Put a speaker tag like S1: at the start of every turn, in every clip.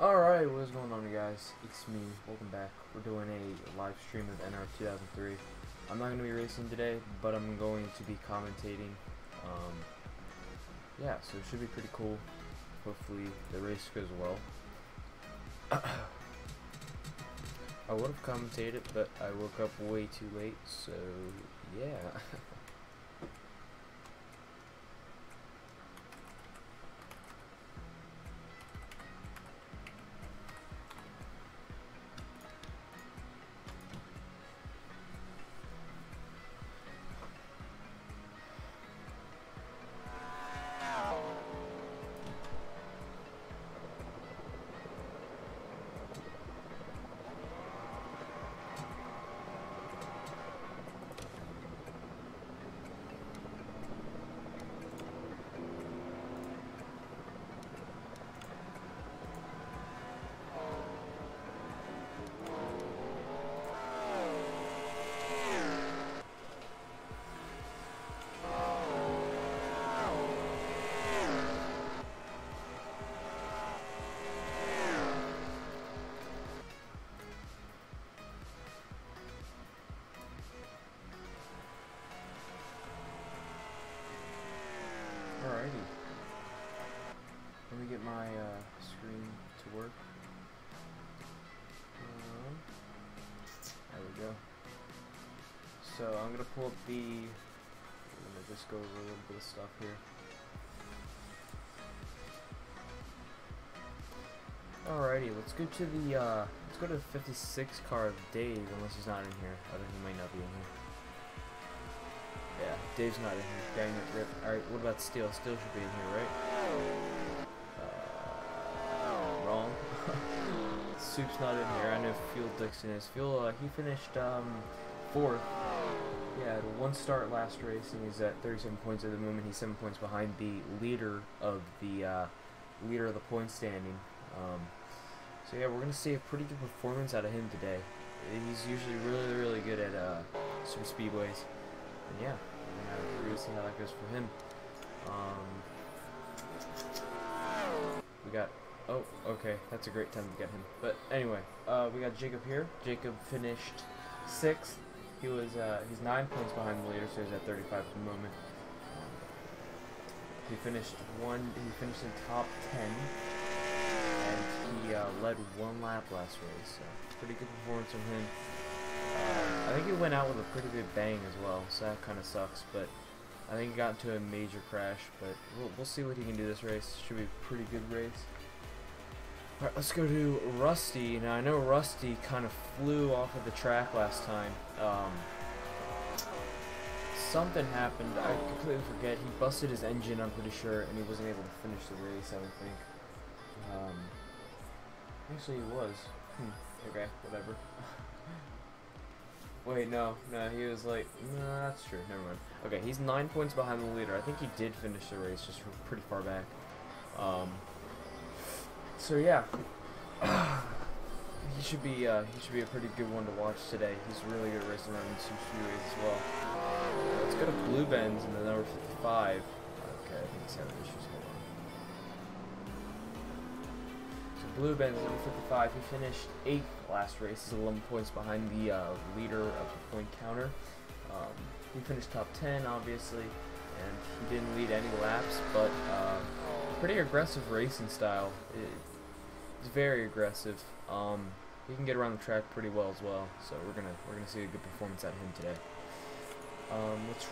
S1: Alright, what's going on, guys? It's me. Welcome back. We're doing a live stream of NR2003. I'm not going to be racing today, but I'm going to be commentating. Yeah, so it should be pretty cool. Hopefully the race goes well. I would have commentated, but I woke up way too late, so yeah. Alrighty. Let me get my screen to work. There we go. So I'm gonna pull up the. I'm gonna just go over a little bit of stuff here. Alrighty, let's go to the let's go to the 56 car of Dave, unless he's not in here. I think he might not be in here. Yeah, Dave's not in here. Dang it, rip. Alright, what about Steel? Steel should be in here, right? Wrong. Soup's not in here. I know Fuel Dixon is. Fuel, he finished, 4th. Yeah, one start last race, and he's at 37 points at the moment. He's 7 points behind the leader of the point standing. So yeah, we're gonna see a pretty good performance out of him today. He's usually really good at super speedways. And yeah, we're gonna see how that goes for him. We got, oh, okay, that's a great time to get him. But anyway, we got Jacob here. Jacob finished 6th. He was, he's 9 points behind the leader, so he's at 35 at the moment. He finished in top 10, and he led 1 lap last race. So pretty good performance from him. I think he went out with a pretty good bang as well, so that kind of sucks, but I think he got into a major crash, but we'll see what he can do this race. Should be a pretty good race. Alright, let's go to Rusty. Now, I know Rusty kind of flew off of the track last time. Something happened, I completely forget. He busted his engine, I'm pretty sure, and he wasn't able to finish the race, I don't think. Actually, he was. Okay, whatever. Wait, no, he was like, no, that's true, never mind. Okay, he's 9 points behind the leader. I think he did finish the race, just pretty far back. So yeah, he should be a pretty good one to watch today. He's really good racing around in super speedways as well. Let's go to Blue Benz in the number 55. Okay, I think he's having issues. Hold on. Blue Benz, number 55, he finished 8th last race. He's 11 points behind the leader of the point counter. He finished top 10, obviously, and he didn't lead any laps, but pretty aggressive racing style. It's very aggressive. He can get around the track pretty well as well, so we're gonna see a good performance out of him today. Let's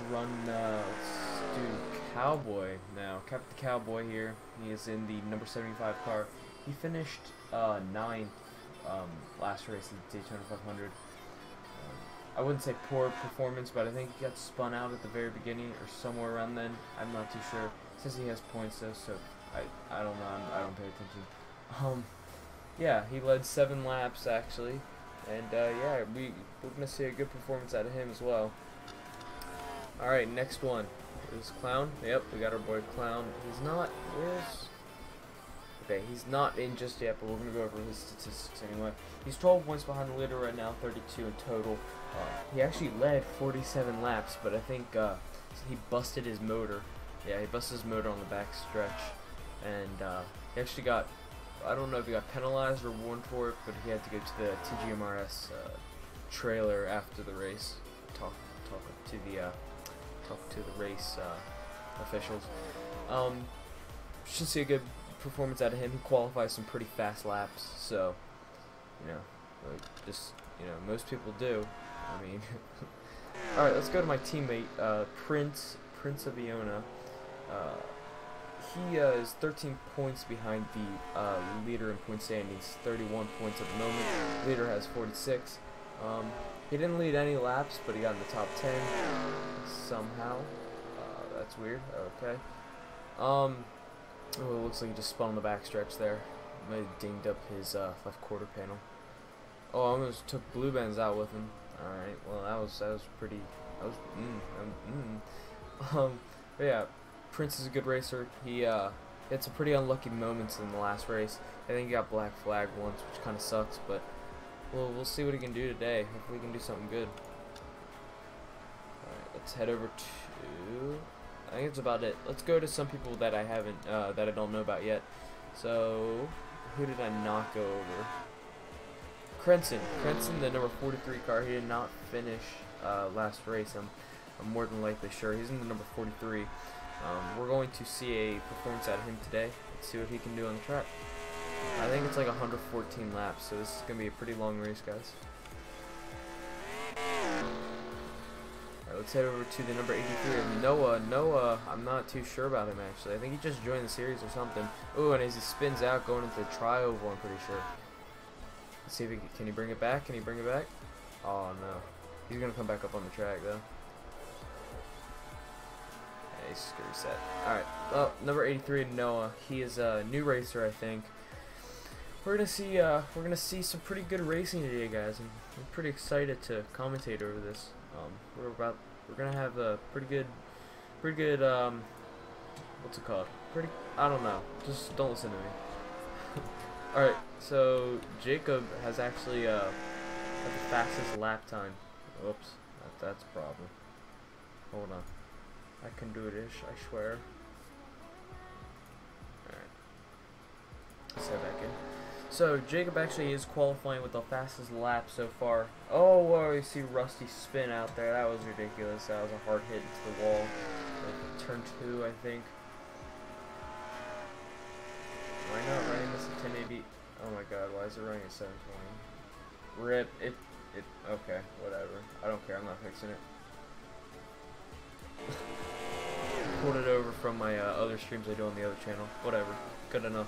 S1: do Cowboy now. Captain Cowboy here. He is in the number 75 car. He finished 9th last race at the Daytona 500. I wouldn't say poor performance, but I think he got spun out at the very beginning or somewhere around then. I'm not too sure. It says he has points though, so I don't know. I don't pay attention. Yeah, he led 7 laps actually, and yeah, we're gonna see a good performance out of him as well. All right, next one is Clown. Yep, we got our boy Clown. He's not. Okay, he's not in just yet, but we're going to go over his statistics anyway. He's 12 points behind the leader right now, 32 in total. He actually led 47 laps, but I think he busted his motor. Yeah, he busted his motor on the back stretch, and he actually got I don't know if he got penalized or warned for it, but he had to go to the TGMRS trailer after the race, talk to the race officials. Should see a good performance out of him. He qualifies some pretty fast laps, so just most people do. I mean, all right, let's go to my teammate Prince of Iona. He is 13 points behind the leader in point standings, 31 points at the moment. Leader has 46. He didn't lead any laps, but he got in the top 10 somehow. That's weird. Okay. Oh, it looks like he just spun on the backstretch there. Might have dinged up his left quarter panel. Oh, I almost took Blue Benz out with him. All right. Well, that was pretty. But yeah. Prince is a good racer. He had some pretty unlucky moments in the last race. I think he got black flagged once, which kind of sucks, but we'll see what he can do today. Hopefully he can do something good. Alright, let's head over to... I think that's about it. Let's go to some people that I haven't, that I don't know about yet. So, who did I not go over? Crenson, the number 43 car. He did not finish last race. I'm more than likely sure. He's in the number 43. We're going to see a performance out of him today. Let's see what he can do on the track. I think it's like 114 laps, so this is going to be a pretty long race, guys. Alright, let's head over to the number 83 of Noah. I'm not too sure about him, actually. I think he just joined the series or something. Ooh, and as he spins out, going into the tri-oval, I'm pretty sure. Let's see if can he bring it back? Can he bring it back? Oh, no. He's going to come back up on the track, though. He's just gonna reset. Alright, well, number 83, Noah. He is a new racer, I think. We're gonna see some pretty good racing today, guys, and I'm pretty excited to commentate over this. We're gonna have a pretty good, what's it called? I don't know. Just don't listen to me. Alright, so Jacob has actually had the fastest lap time. Oops, that's a problem. Hold on. I can do it-ish, I swear. Alright. Let's head back in. So, Jacob actually is qualifying with the fastest lap so far. Oh, whoa, you see Rusty spin out there. That was ridiculous. That was a hard hit into the wall. Like turn 2, I think. Why not running this at 1080? Oh my god, why is it running at 720? RIP. Okay, whatever. I don't care, I'm not fixing it. Pulled it over from my other streams I do on the other channel. Whatever, good enough.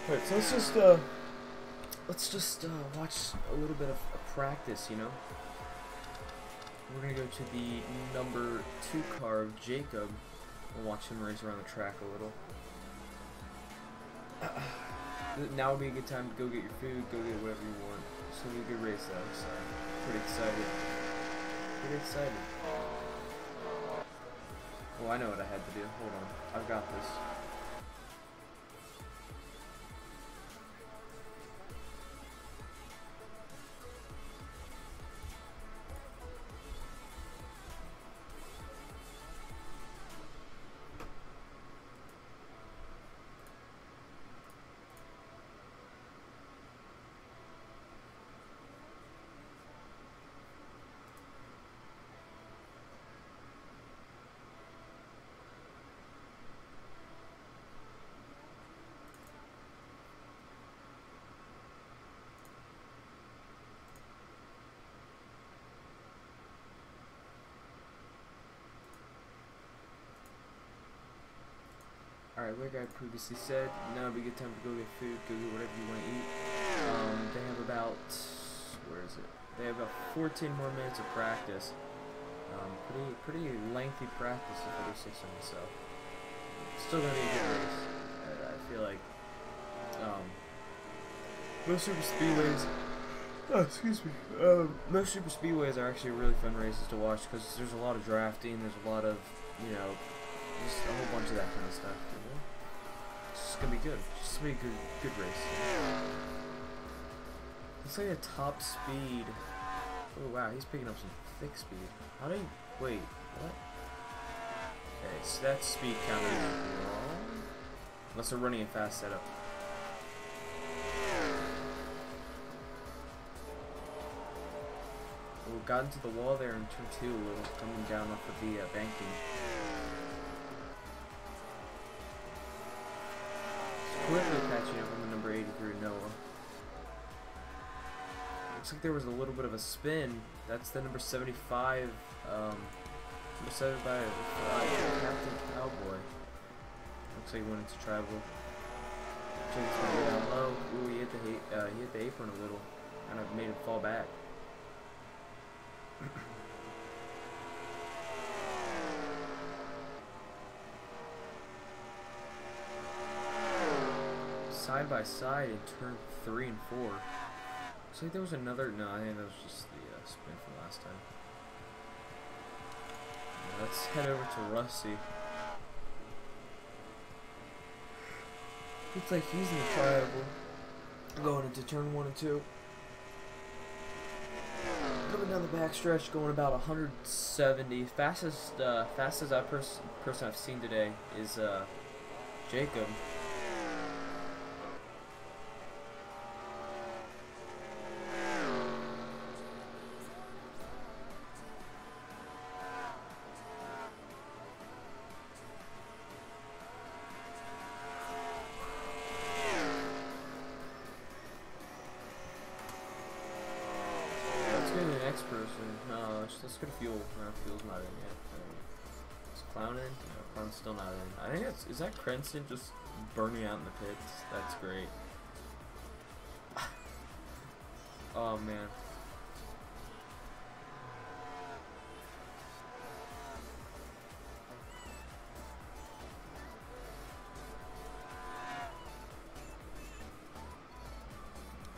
S1: Alright, so let's just watch a little bit of practice, you know. We're gonna go to the number 2 car of Jacob and watch him race around the track a little. Now would be a good time to go get your food, go get whatever you want. It's gonna be a good race though, so pretty excited. Pretty excited. Oh, I know what I had to do. Hold on. I've got this. Alright, like I previously said, now would be a good time to go get food, go get whatever you want to eat. They have about, where is it? They have about 14 more minutes of practice. Pretty lengthy practice if I do say so myself. Still gonna be a good race. I feel like most super speedways. Oh, excuse me. Most super speedways are actually really fun races to watch because there's a lot of drafting. There's a lot of, you know, just a whole bunch of that kind of stuff. You know? It's just gonna be good. It's just gonna be a good race. Looks like a top speed. Oh wow, he's picking up some thick speed. How do you wait? What? Okay, so that speed counter is wrong. Unless they're running a fast setup. got into the wall there in turn 2 a little, coming down off of the banking. Just quickly catching up on the number 83 Noah. Looks like there was a little bit of a spin. That's the number 75. Number 75, Captain Cowboy. Looks like he went into tribal. Jake's gonna go down low. Ooh, he hit the apron a little. Kind of made him fall back. Side by side in turn 3 and 4. Looks like there was another. No, I think that was just the spin from last time. Let's head over to Rusty. Looks like he's in the triangle. Going into turn 1 and 2. Coming down the backstretch, going about 170. Fastest person I've seen today is Jacob. Next person. No, let's go to fuel. No, fuel's not in yet. Is Clown in? No, Clown's still not in. I think is that Cranston just burning out in the pits? That's great. Oh man.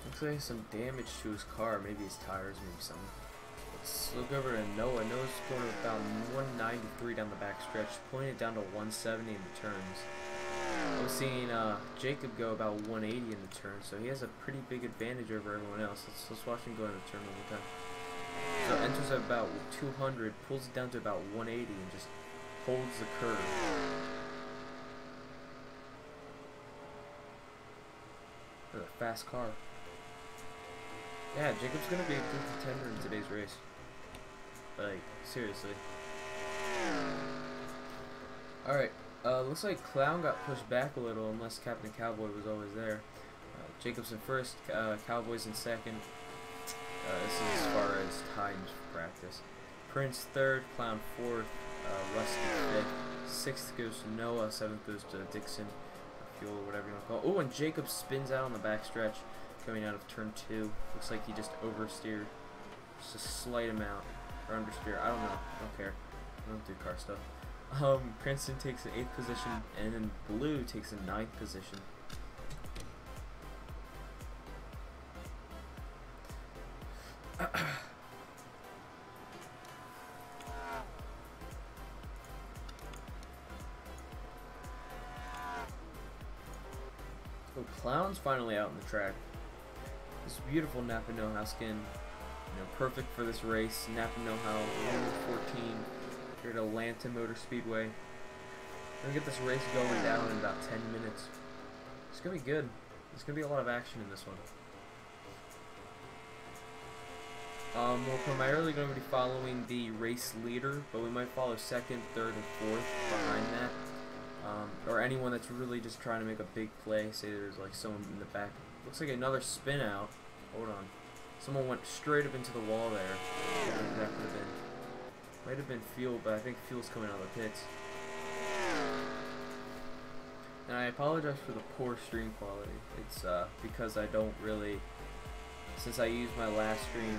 S1: Looks like some damage to his car, maybe his tires, maybe something. Let's look over to Noah. Noah's going about 193 down the back stretch, pulling it down to 170 in the turns. I was seeing Jacob go about 180 in the turn, so he has a pretty big advantage over everyone else. Let's watch him go in the turn one more time. So enters at about 200, pulls it down to about 180, and just holds the curve. What a fast car. Yeah, Jacob's gonna be a good contender in today's race. Like, seriously. Alright, looks like Clown got pushed back a little, unless Captain Cowboy was always there. Jacob's in first, Cowboy's in second. This is as far as times for practice. Prince third, Clown fourth, Rusty fifth. Sixth goes to Noah, seventh goes to Dixon, Fuel, or whatever you want to call it. Oh, and Jacob spins out on the back stretch. Coming out of turn 2. Looks like he just oversteered. Just a slight amount. Or understeer. I don't know. I don't care. I don't do car stuff. Princeton takes an 8th position, and then Blue takes a 9th position. Oh, Clown's finally out on the track. This beautiful Napa know-how skin, perfect for this race. Napa know-how, 114, here at Atlanta Motor Speedway. We're gonna get this race going down in about 10 minutes. It's gonna be good. There's gonna be a lot of action in this one. We're primarily going to be following the race leader, but we might follow second, third, and fourth behind that. Or anyone that's really just trying to make a big play. Say there's like someone in the back. Looks like another spin out. Hold on. Someone went straight up into the wall there. I don't know who that could have been. Might have been Fuel, but I think Fuel's coming out of the pits. And I apologize for the poor stream quality. It's because I don't really... Since I used my last stream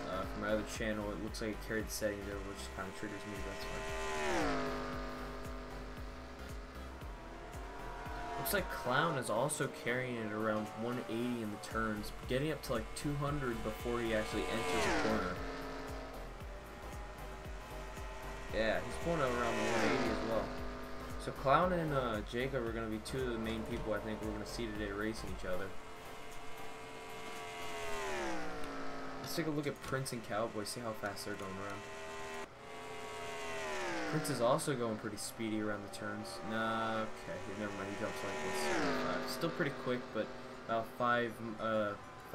S1: for my other channel, it looks like it carried the settings over, which kind of triggers me, but that's fine. Looks like Clown is also carrying it around 180 in the turns, getting up to like 200 before he actually enters the corner. Yeah, he's pulling up around the 180 as well. So Clown and Jacob are going to be two of the main people I think we're going to see today racing each other. Let's take a look at Prince and Cowboy, see how fast they're going around. Prince is also going pretty speedy around the turns. Nah, okay, never mind, he jumps like this. Still pretty quick, but about 5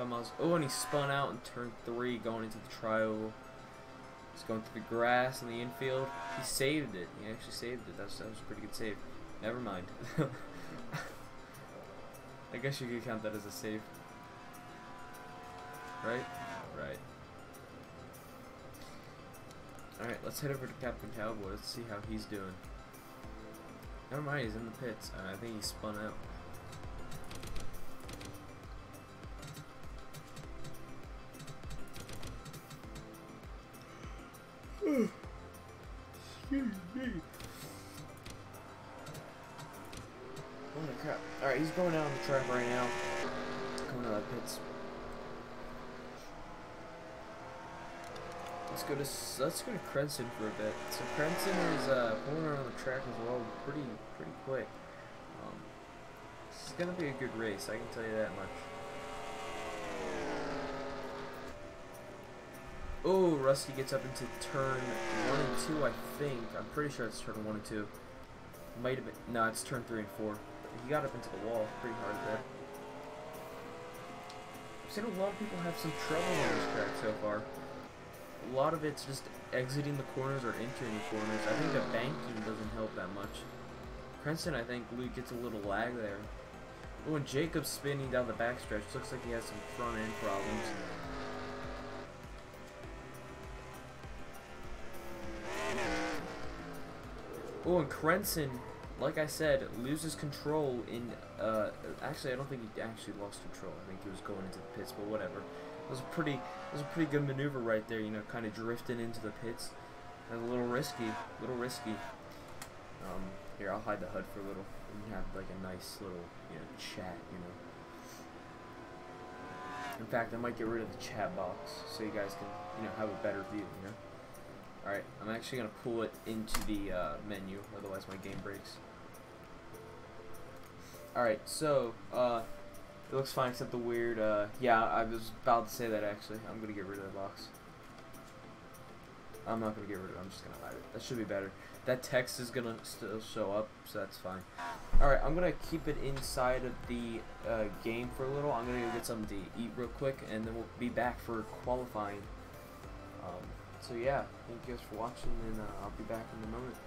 S1: miles. Oh, and he spun out in turn 3 going into the triangle. He's going through the grass in the infield. He saved it. He actually saved it. That was a pretty good save. Never mind. I guess you could count that as a save. Right? Right. Alright, let's head over to Captain Cowboy. Let's see how he's doing. Never mind, he's in the pits. I think he spun out. Excuse me. Holy crap. Alright, he's going out on the track right now. Coming out of the pits. Let's go to Crenson for a bit. So Crenson is pulling around the track as well, pretty quick. This is gonna be a good race, I can tell you that much. Oh, Rusty gets up into turn 1 and 2, I think. I'm pretty sure it's turn 1 and 2. Might have been. No, it's turn 3 and 4. He got up into the wall pretty hard there. I've seen a lot of people have some trouble on this track so far. A lot of it's just exiting the corners or entering the corners. I think the banking doesn't help that much. Crenson, I think, Luke gets a little lag there. When Jacob's spinning down the backstretch, looks like he has some front end problems. Oh, and Crenson, like I said, loses control in, actually I don't think he actually lost control. I think he was going into the pits, but whatever. It was a pretty good maneuver right there, you know, kind of drifting into the pits. And a little risky, Here, I'll hide the HUD for a little. We can have like a nice little, you know, chat, you know. In fact, I might get rid of the chat box so you guys can, you know, have a better view, you know. Alright, I'm actually going to pull it into the menu, otherwise my game breaks. Alright, so, it looks fine except the weird, yeah, I was about to say that actually. I'm going to get rid of the box. I'm not going to get rid of it, I'm just going to hide it. That should be better. That text is going to still show up, so that's fine. Alright, I'm going to keep it inside of the game for a little. I'm going to go get something to eat real quick, and then we'll be back for qualifying. So yeah, thank you guys for watching, and I'll be back in a moment.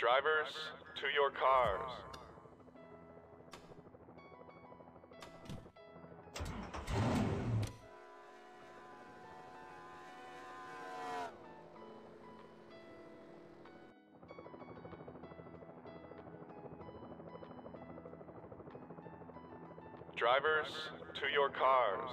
S2: Drivers, to your cars. Drivers, to your cars.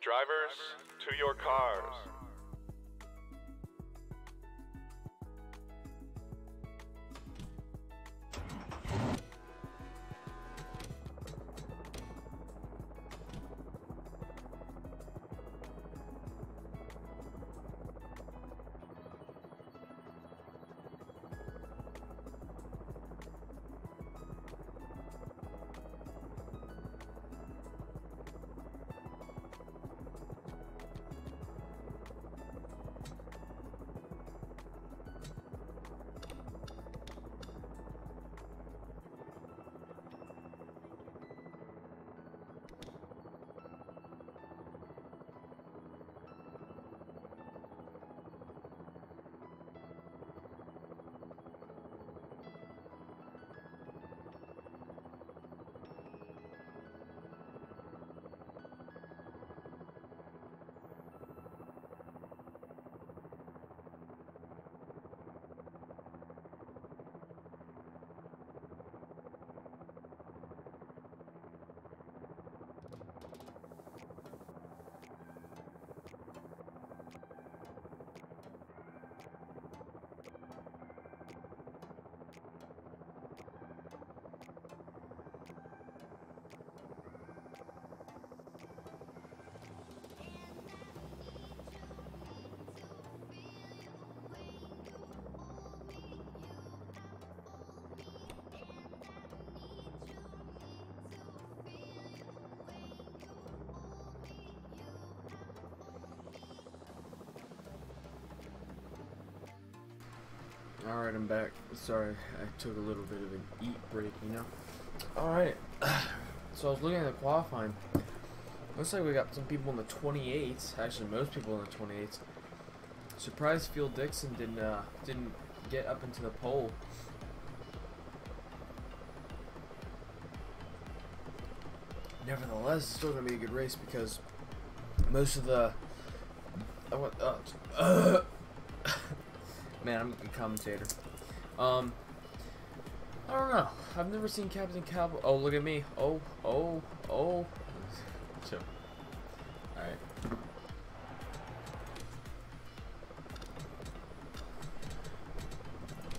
S2: Drivers, to your cars.
S1: Alright, I'm back. Sorry, I took a little bit of an eat break, you know? Alright, so I was looking at the qualifying. Looks like we got some people in the 28s. Actually, most people in the 28s. Surprised Phil Dixon didn't get up into the pole. Nevertheless, it's still gonna be a good race because most of the man, I'm a commentator. I don't know. I've never seen Captain Cowboy. Oh, look at me. Oh. Chill. Alright.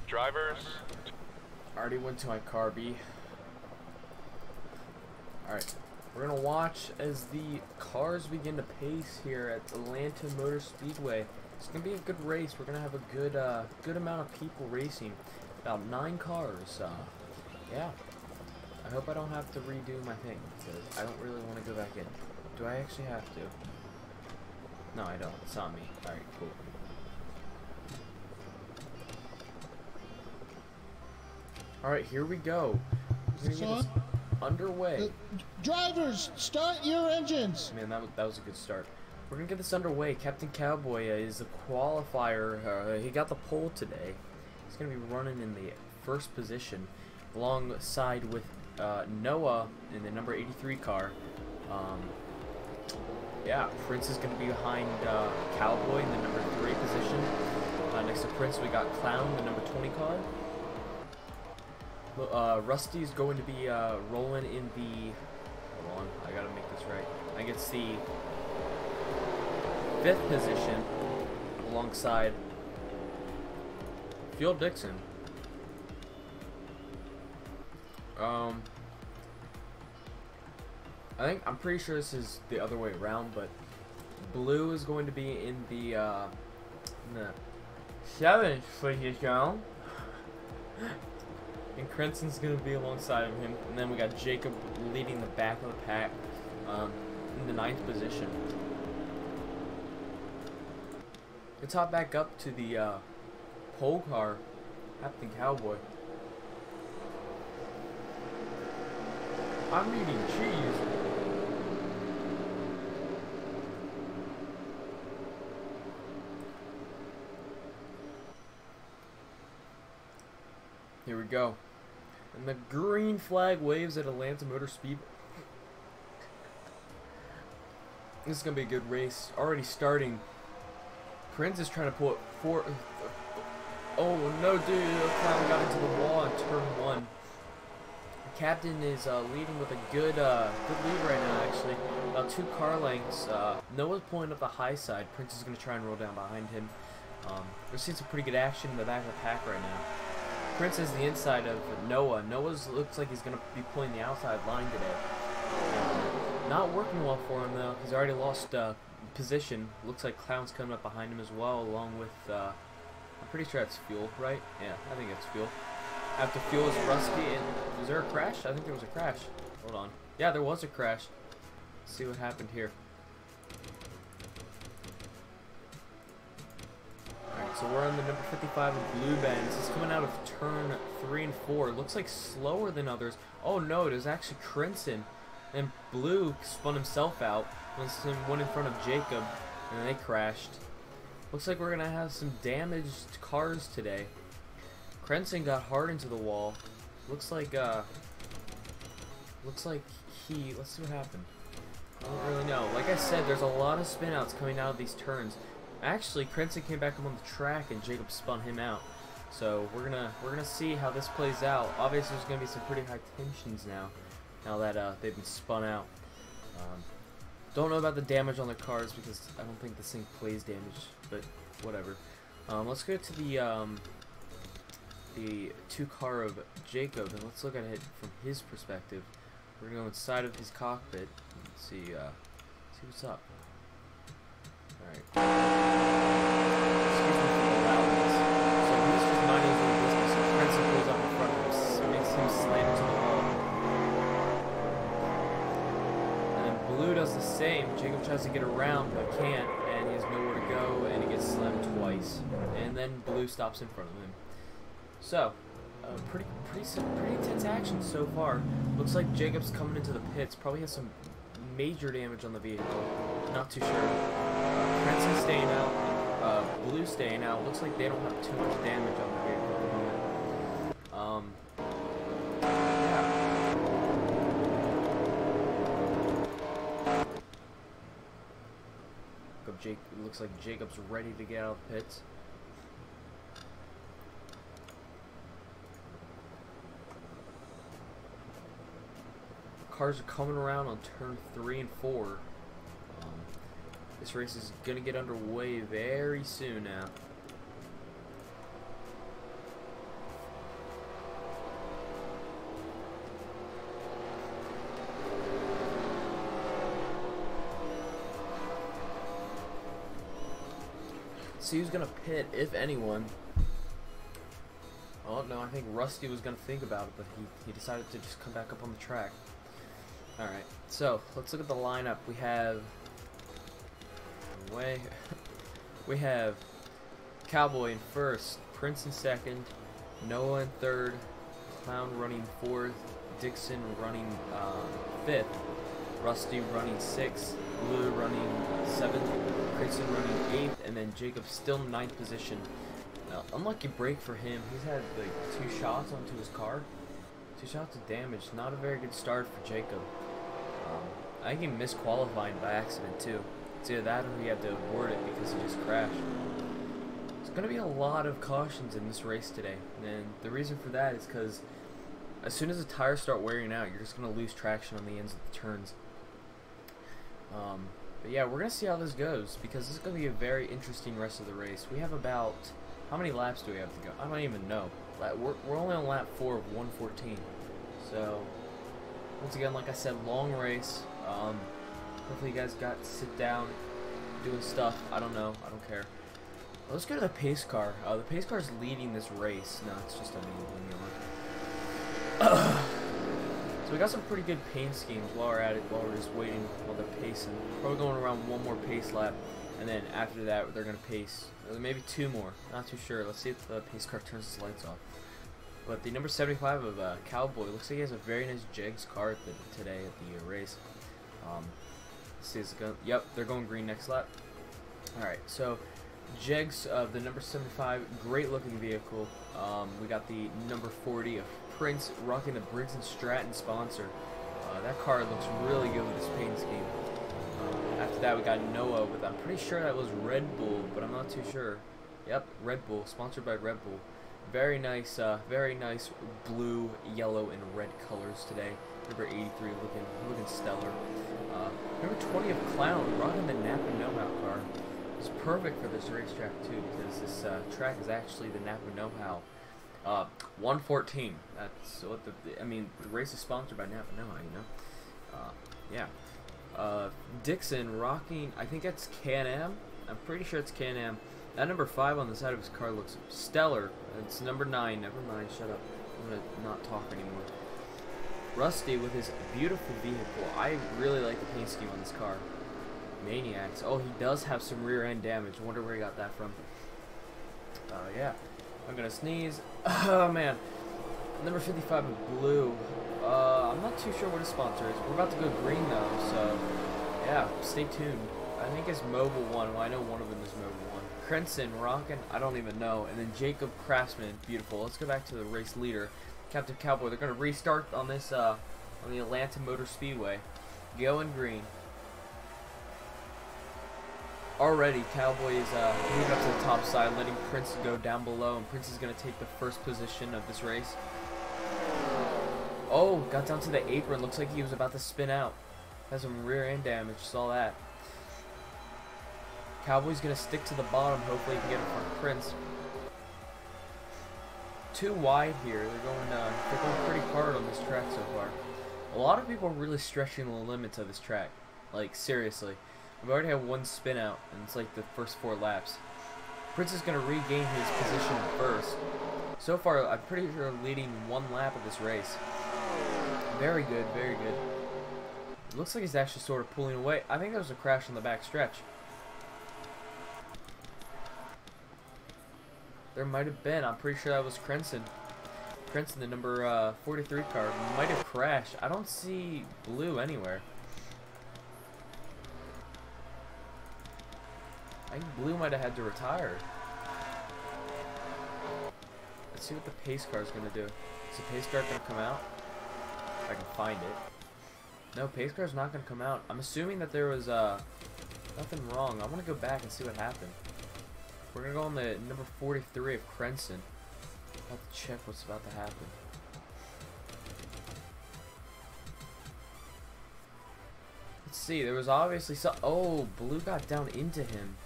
S2: Drivers.
S1: Already went to my car B. Alright. We're gonna watch as the cars begin to pace here at Atlanta Motor Speedway. It's gonna be a good race. We're gonna have a good amount of people racing. About 9 cars. Yeah. I hope I don't have to redo my thing because I don't really want to go back in. Do I actually have to? No, I don't. It's not me. All right, cool. All right, here we go. We're gonna get this underway.
S3: Drivers, start your engines.
S1: Man, that was a good start. We're gonna get this underway. Captain Cowboy is a qualifier. He got the pole today. He's gonna be running in the first position, alongside with Noah in the number 83 car. Yeah, Prince is gonna be behind Cowboy in the number 3 position. Next to Prince, we got Clown, the number 20 car. Rusty's going to be rolling in the. Hold on, I gotta make this right. I think it's the 5th position alongside Phil Dixon. I'm pretty sure this is the other way around, but Blue is going to be in the 7th position. And Crenton's going to be alongside of him. And then we got Jacob leading the back of the pack in the 9th position. Let's hop back up to the pole car, Captain Cowboy. I'm eating cheese. Here we go. And the green flag waves at Atlanta Motor Speedway. This is going to be a good race. Already starting. Prince is trying to pull it for... Oh, no, dude. Clown got into the wall on turn 1. The captain is leading with a good lead right now, actually. About 2 car lengths. Noah's pulling up the high side. Prince is going to try and roll down behind him. We're seeing some pretty good action in the back of the pack right now. Prince is the inside of Noah. Noah's looks like he's going to be pulling the outside line today. Not working well for him, though. He's already lost position. Looks like Clown's coming up behind him as well, along with, I'm pretty sure that's Fuel, right? Yeah, I think it's Fuel. After Fuel is Rusty, and was there a crash? I think there was a crash. Hold on. Yeah, there was a crash. Let's see what happened here. Alright, so we're on the number 55 of Blue Bend. This is coming out of turn 3 and 4. It looks like slower than others. Oh no, it is actually Crimson. And Blue spun himself out. Went in front of Jacob, and then they crashed. Looks like we're gonna have some damaged cars today. Crenson got hard into the wall. Looks like he. Let's see what happened. I don't really know. Like I said, there's a lot of spin outs coming out of these turns. Actually, Crenson came back up on the track, and Jacob spun him out. So we're gonna see how this plays out. Obviously, there's gonna be some pretty high tensions now that they've been spun out. Don't know about the damage on their cars because I don't think this thing plays damage, but whatever. Let's go to the 2 car of Jacob, and let's look at it from his perspective. We're gonna go inside of his cockpit and see what's up. Alright. Excuse me for the loudness. So he's just minding his own business, so Princeton pulls up in front of him, makes him slam into the wall. And then Blue does the same. Jacob tries to get around, but can't, and he has nowhere to go, and he gets slammed twice. And then Blue stops in front of him. So, pretty intense action so far. Looks like Jacob's coming into the pits. Probably has some major damage on the vehicle. Not too sure. Cranston staying out. Blue staying out. Looks like they don't have too much damage on the vehicle at the moment. Yeah. It looks like Jacob's ready to get out of the pits. Cars are coming around on turn 3 and 4. This race is gonna get underway very soon now. See who's gonna pit, if anyone. Oh no, I think Rusty was gonna think about it, but he decided to just come back up on the track. Alright, so let's look at the lineup. We have Cowboy in first, Prince in second, Noah in third, Clown running fourth, Dixon running fifth, Rusty running sixth, Blue running seventh, Crimson running eighth, and then Jacob still in ninth position. Now, unlucky break for him. He's had like 2 shots onto his car. 2 shots of damage. Not a very good start for Jacob. I think he missed qualifying by accident too. It's either that or he had to abort it because he just crashed. There's going to be a lot of cautions in this race today, and the reason for that is because as soon as the tires start wearing out, you're just going to lose traction on the ends of the turns. But yeah, we're going to see how this goes because this is going to be a very interesting rest of the race. We have about, how many laps do we have to go? I don't even know. We're only on lap 4 of 114. So, once again, like I said, long race. Hopefully you guys got to sit down doing stuff. I don't know. I don't care. Let's go to the pace car. The pace car is leading this race. No, it's just a new one. So we got some pretty good paint schemes while we're at it, while we're just waiting while they're pacing. Probably going around 1 more pace lap, And then after that, they're going to pace maybe 2 more. Not too sure. Let's see if the pace car turns its lights off. But the number 75 of Cowboy looks like he has a very nice Jegs car today at the race. Let's see, is it going? Yep, they're going green next lap. All right, so Jegs of the number 75, great looking vehicle. We got the number 40 of Prince rocking the Briggs & Stratton sponsor. That car looks really good with this paint scheme. After that, we got Noah with, I'm pretty sure that was Red Bull, but I'm not too sure. Yep, Red Bull, sponsored by Red Bull. Very nice blue, yellow, and red colors today. Number 83 looking stellar. Number 20 of Clown rocking the Napa Know-How car. It's perfect for this racetrack too, because this track is actually the Napa Know-How 114. That's what the race is sponsored by Napa Know-How, you know. Yeah. Dixon rocking, I think that's Can-Am. I'm pretty sure it's Can-Am. That number 5 on the side of his car looks stellar. It's number 9. Never mind, shut up. I'm gonna not talk anymore. Rusty with his beautiful vehicle. I really like the paint scheme on this car. Maniacs. Oh, he does have some rear end damage. I wonder where he got that from. Yeah. I'm gonna sneeze. Oh man. Number 55 of Blue. I'm not too sure what his sponsor is. We're about to go green though, so yeah, stay tuned. I think it's Mobile One. Well, I know one of them is Mobile One. Crenson rocking, I don't even know. And then Jacob Craftsman, beautiful. Let's go back to the race leader, Captain Cowboy. They're gonna restart on this on the Atlanta Motor Speedway. Going green. Already, Cowboy is moving up to the top side, letting Prince go down below, and Prince is gonna take the first position of this race. Oh, got down to the apron. Looks like he was about to spin out. Has some rear end damage. Saw that. Cowboy's gonna stick to the bottom. Hopefully, he can get in front of Prince. Too wide here. They're going pretty hard on this track so far. A lot of people are really stretching the limits of this track. Like seriously, we've already had 1 spin out, and it's like the first 4 laps. Prince is gonna regain his position first. So far, I'm pretty sure leading 1 lap of this race. Very good, very good. It looks like he's actually sort of pulling away. I think there was a crash on the back stretch. There might have been. I'm pretty sure that was Crenson. Crenson, the number 43 car, might have crashed. I don't see Blue anywhere. I think Blue might have had to retire. Let's see what the pace car is going to do. Is the pace car going to come out? If I can find it. No, pace car's not going to come out. I'm assuming that there was nothing wrong. I want to go back and see what happened. We're going to go on the number 43 of Crenson. I'll have to check what's about to happen. Let's see. There was obviously some... Oh, Blue got down into him.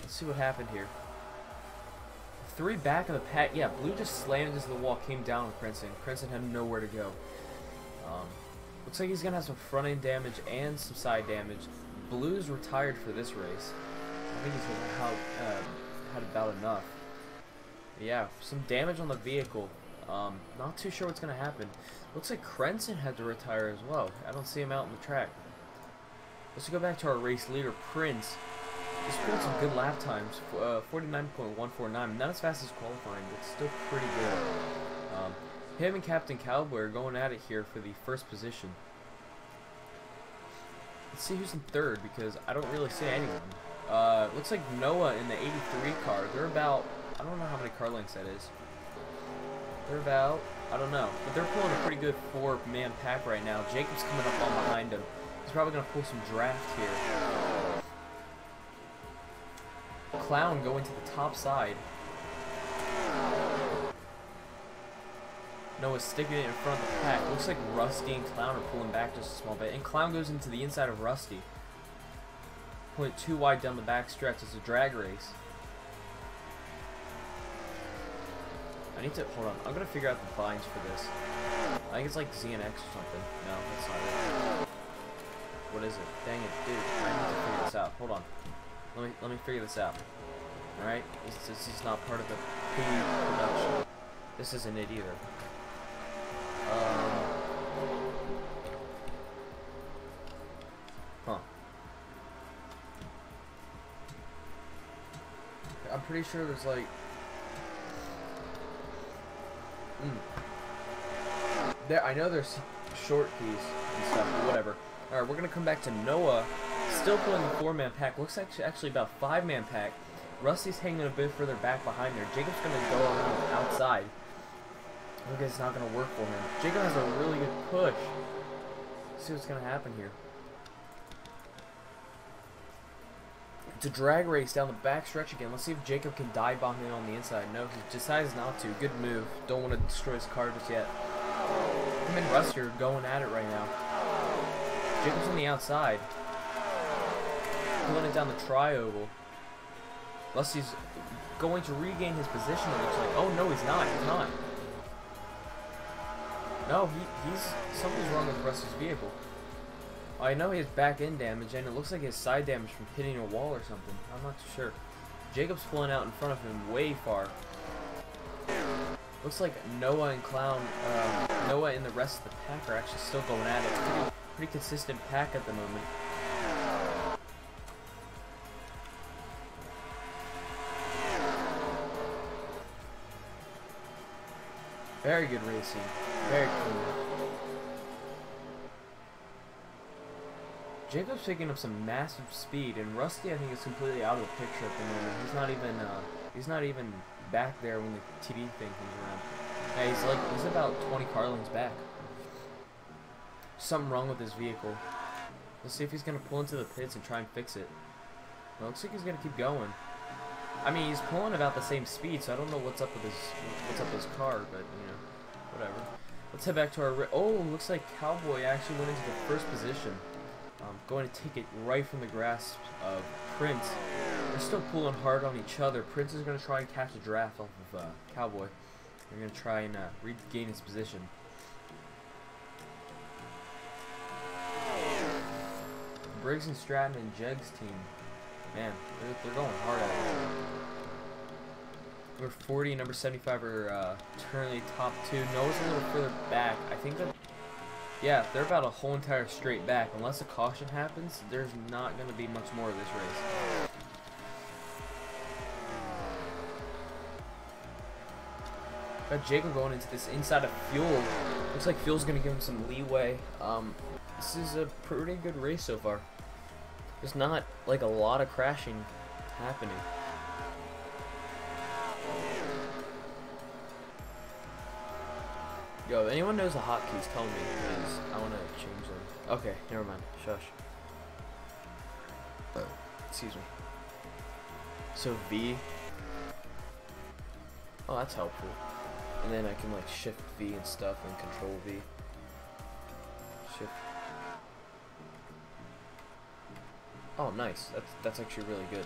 S1: Let's see what happened here. 3 back of the pack. Yeah, Blue just slammed into the wall, came down on Crenson. Crenson had nowhere to go. Looks like he's going to have some front end damage and some side damage. Blue's retired for this race. I think he's had about enough. Yeah, some damage on the vehicle. Not too sure what's going to happen. Looks like Crenson had to retire as well. I don't see him out on the track. Let's go back to our race leader, Prince. He's put some good lap times, 49.149. Not as fast as qualifying, but still pretty good. Him and Captain Cowboy are going at it here for the first position. Let's see who's in third, because I don't really see anyone. Looks like Noah in the 83 car. They're about, I don't know how many car lengths that is. They're about, I don't know. But they're pulling a pretty good 4-man pack right now. Jacob's coming up on behind him. He's probably going to pull some draft here. Clown going to the top side. Noah's sticking it in front of the pack. Looks like Rusty and Clown are pulling back just a small bit. And Clown goes into the inside of Rusty. Pulling it too wide down the back stretch. It's a drag race. I need to, hold on. I'm going to figure out the binds for this. I think it's like ZNX or something. No, that's not it. What is it? Dang it, dude. I need to figure this out. Hold on. Let me figure this out. Alright? This is not part of the pre-production. This isn't it either. Huh. pretty sure there's like... There, I know there's short keys and stuff, but whatever. Alright, we're going to come back to Noah. Still pulling the 4-man pack. Looks like actually about a 5-man pack. Rusty's hanging a bit further back behind there. Jacob's going to go around outside. Look, it's not going to work for him. Jacob has a really good push. Let's see what's going to happen here. It's a drag race down the back stretch again. Let's see if Jacob can dive bomb him on the inside. No, he decides not to. Good move. Don't want to destroy his car just yet. Him and Rusty are going at it right now. Jacob's on the outside. Pulling it down the tri-oval. Rusty's going to regain his position, it looks like. Oh, no, he's not. He's not. No, something's wrong with Rusty's vehicle. I know he has back end damage, and it looks like he has side damage from hitting a wall or something. I'm not too sure. Jacob's pulling out in front of him way far. Looks like Noah and Clown, Noah and the rest of the pack are actually still going at it. Pretty consistent pack at the moment. Very good racing. Very clean. Jacob's picking up some massive speed, and Rusty, I think, is completely out of the picture at the moment. He's not even back there when the TD thing comes around. Yeah, he's about 20 car lengths back. Something wrong with his vehicle. Let's see if he's gonna pull into the pits and try and fix it. It looks like he's gonna keep going. I mean, he's pulling about the same speed, so I don't know what's up with his car, but you know, whatever. Let's head back to our. Oh, looks like Cowboy actually went into the first position. Going to take it right from the grasp of Prince. They're still pulling hard on each other. Prince is going to try and catch a draft off of Cowboy. They're going to try and regain his position. Briggs and Stratton and Jegg's team. Man, they're going hard at it. Number 40 and number 75 are currently top 2. Noah's a little further back. I think that... Yeah, they're about a whole entire straight back. Unless a caution happens, there's not going to be much more of this race. Got Jacob going into this inside of Fuel. Looks like Fuel's going to give him some leeway. This is a pretty good race so far. There's not like a lot of crashing happening. Yo, if anyone knows the hotkeys, tell me, because I want to change them. Okay, never mind. Shush. Excuse me. So V. Oh, that's helpful. And then I can like shift V and stuff and control V. Shift. Oh, nice. That's actually really good.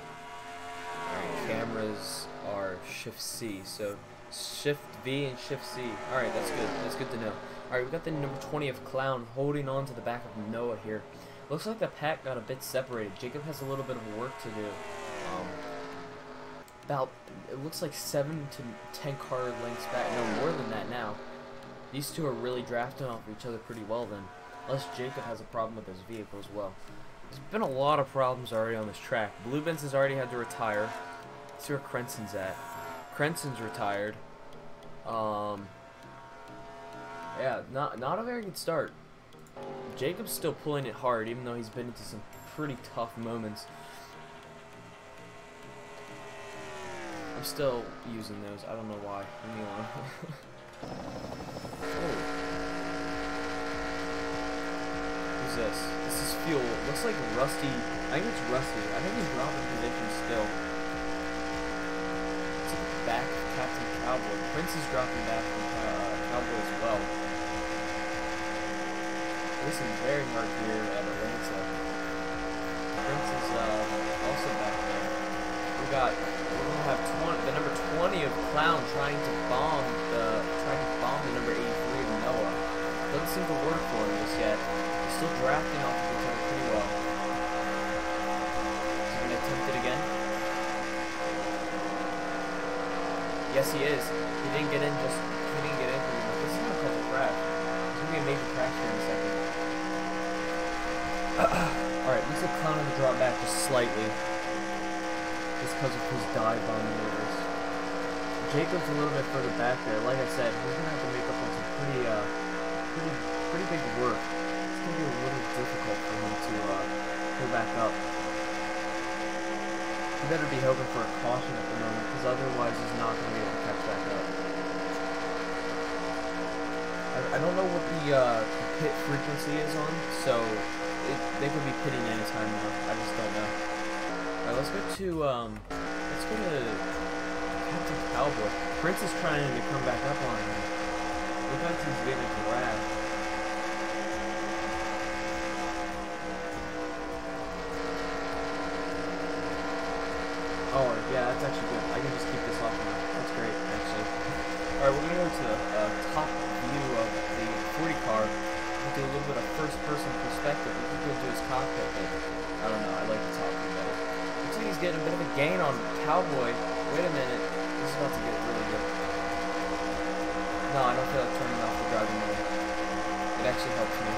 S1: Alright, cameras are shift C, so shift V and shift C. Alright, that's good. That's good to know. Alright, we got the number 20 of Clown holding on to the back of Noah here. Looks like the pack got a bit separated. Jacob has a little bit of work to do. It looks like 7 to 10 car lengths back. No, more than that now. These two are really drafting off each other pretty well then. Unless Jacob has a problem with his vehicle as well. There's been a lot of problems already on this track. Blue Benz has already had to retire. Let's see where Crenson's at. Crenson's retired. Yeah, not a very good start. Jacob's still pulling it hard, even though he's been into some pretty tough moments. I'm still using those. I don't know why. Leave me alone. Oh. Who's this? This is Fuel. It looks like Rusty. I think it's Rusty. I think he's dropping position still. It's back to Captain Cowboy. Prince is dropping back from Cowboy as well. Racing very hard here at Atlanta. Prince is also back there. We're gonna have the number 20 of Clown trying to bomb the number 83 of Noah. Doesn't seem to work for him just yet. He's still drafting off of each other pretty well. Is he gonna attempt it again? Yes, he is. He didn't get in. This is gonna cause a crash. There's gonna be a major crash here in a second. Alright, looks like Clown on the drop back just slightly. just because of his dive bomb maneuvers. Jacob's a little bit further back there. Like I said, he's gonna have to make up on some pretty big work. It's gonna be a little difficult for him to pull back up. He better be hoping for a caution at the moment, because otherwise he's not gonna be able to catch back up. I don't know what the pit frequency is on, so they could be pitting anytime now. I just don't know. Alright, let's go to Captain Cowboy. Prince is trying to come back up on him. Looks like he's getting grabbed. Oh, yeah, that's actually good. I can just keep this off now. That's great, actually. Alright, we're gonna go to the top view of the 40 car. We'll do a little bit of first-person perspective. We could go to his cockpit, but I don't know. I like the top view better. Looks like he's getting a bit of a gain on Cowboy. Wait a minute. This is about to get really good. No, I don't feel like turning off the driving mode. It actually helps me.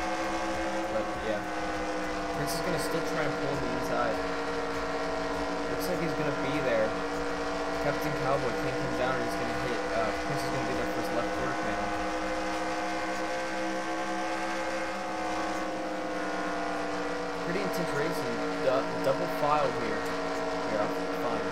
S1: But, yeah. Prince is going to still try and pull the inside. Looks like he's going to be there. Captain Cowboy can't come down and he's going to hit. Prince is going to be there for his left quarter panel. Pretty intense racing. Double file here. Here, I'll fine.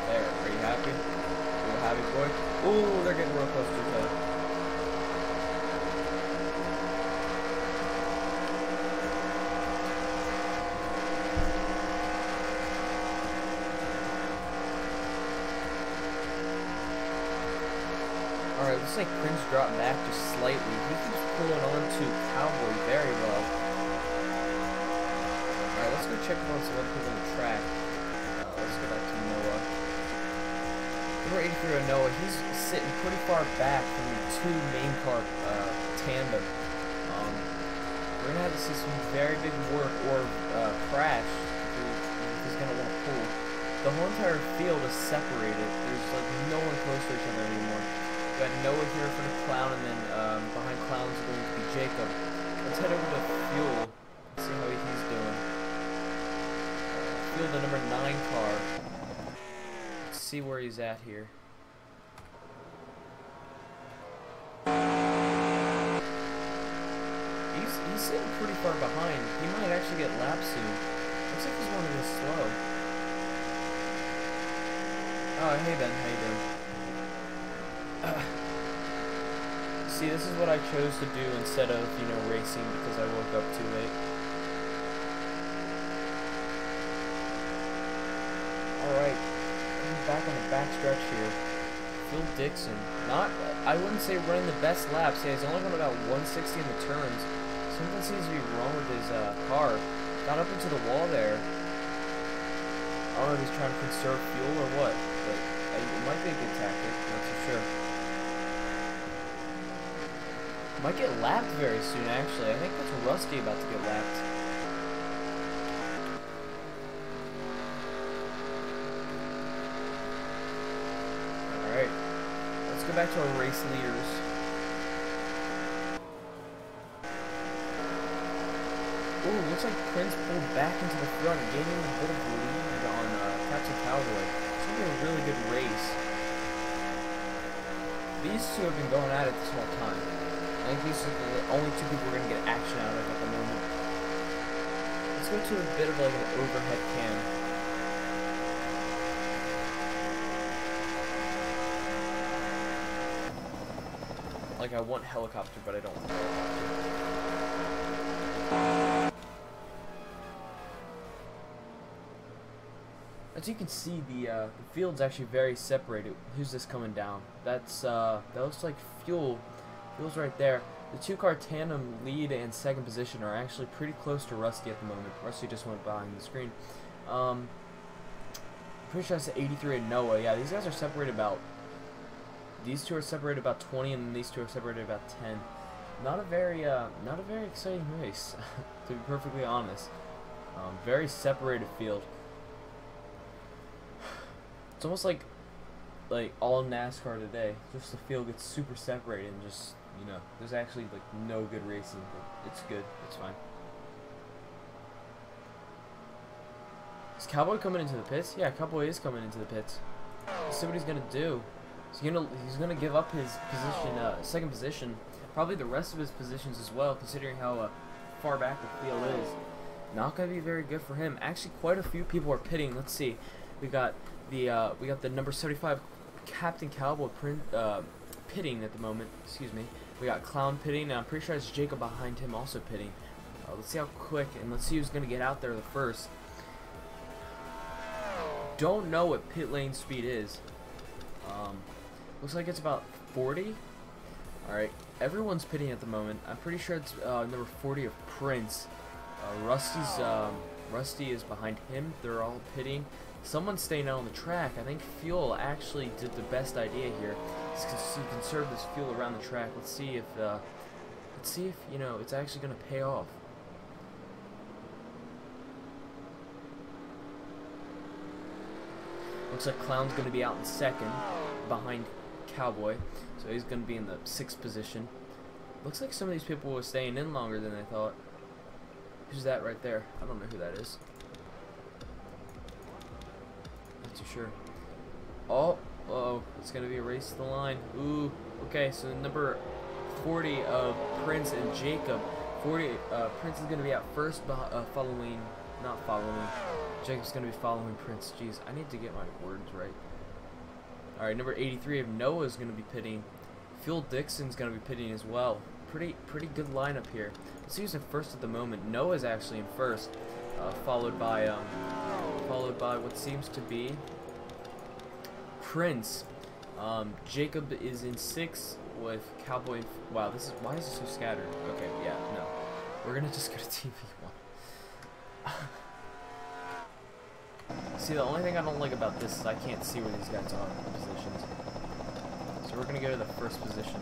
S1: There, are you happy? You happy, boy? Ooh, they're getting real close to each other. Alright, looks like Prince dropped back just slightly. He keeps pulling on to Cowboy very well. Alright, let's go check on some other people on the track. Let's go back to Noah. Number 83 on Noah, he's sitting pretty far back from the two main car tandem. We're going to have to see some very big work or crash if he's going to want to pull. The whole entire field is separated. There's like no one close to each other anymore. Got Noah here for the Clown, and then behind Clown is going to be Jacob. Let's head over to Fuel and see how he's doing. Fuel, the number 9 car. Let's see where he's at here. He's sitting pretty far behind. He might actually get lapped soon. Looks like he's going a little slow. Oh, hey Ben, how you doing? See, this is what I chose to do instead of, you know, racing because I woke up too late. Alright, back on the back stretch here. Phil Dixon, I wouldn't say running the best laps. Yeah, he's only going about 160 in the turns. Something seems to be wrong with his car. Got up into the wall there. I don't know if he's trying to conserve fuel or what, but it might be a good tactic, not so sure. Might get lapped very soon, actually. I think that's Rusty about to get lapped. Alright. Let's go back to our race leaders. Ooh, looks like Prince pulled back into the front, gaining a bit of lead on Captain Cowboy. It's going to be a really good race. These two have been going at it this whole time. I think these are the only two people we're going to get action out of at the moment. Let's go to a bit of like an overhead cam. Like I want helicopter, but I don't want helicopter. As you can see, the field's actually very separated. Who's this coming down? That looks like Fuel. Fuel's right there. The two-car tandem lead and second position are actually pretty close to Rusty at the moment. Rusty just went behind the screen. Pretty sure that's 83 and Noah. Yeah, these guys are separated about. These two are separated about 20, and these two are separated about 10. Not a very exciting race, to be perfectly honest. Very separated field. It's almost like like all NASCAR today. Just the field gets super separated and just, you know, there's actually like no good racing, but it's good. It's fine. Is Cowboy coming into the pits? Yeah, Cowboy is coming into the pits. Let's see what he's gonna do. He's gonna give up his position, second position, probably the rest of his positions as well, considering how far back the field is. Not gonna be very good for him. Actually, quite a few people are pitting. Let's see. We got the number 75 Captain Cowboy pitting at the moment. Excuse me. We got Clown pitting. And I'm pretty sure it's Jacob behind him also pitting. Let's see how quick, and let's see who's gonna get out there the first. Don't know what pit lane speed is. Looks like it's about 40. Alright, everyone's pitting at the moment. I'm pretty sure it's number 40 of Prince. Rusty is behind him. They're all pitting. Someone's staying out on the track. I think Fuel actually did the best idea here. He conserved this fuel around the track. Let's see if you know it's actually gonna pay off. Looks like Clown's gonna be out in second, behind Cowboy, so he's gonna be in the 6th position. Looks like some of these people were staying in longer than I thought. Who's that right there? I don't know who that is. Not too sure. Oh, it's gonna be a race to the line. Ooh, okay, so number 40 of Prince and Jacob. Prince is gonna be out first, not following. Jacob's gonna be following Prince. Jeez, I need to get my words right. Alright, number 83 of Noah is gonna be pitting. Phil Dixon's gonna be pitting as well. Pretty good lineup here. Let's see who's in first at the moment. Noah's actually in first, followed by what seems to be Prince. Jacob is in 6th with Cowboy. Wow, why is this so scattered? Okay, yeah, no, we're gonna just go to TV1. See, the only thing I don't like about this is I can't see where these guys are in positions. So we're gonna go to the first position.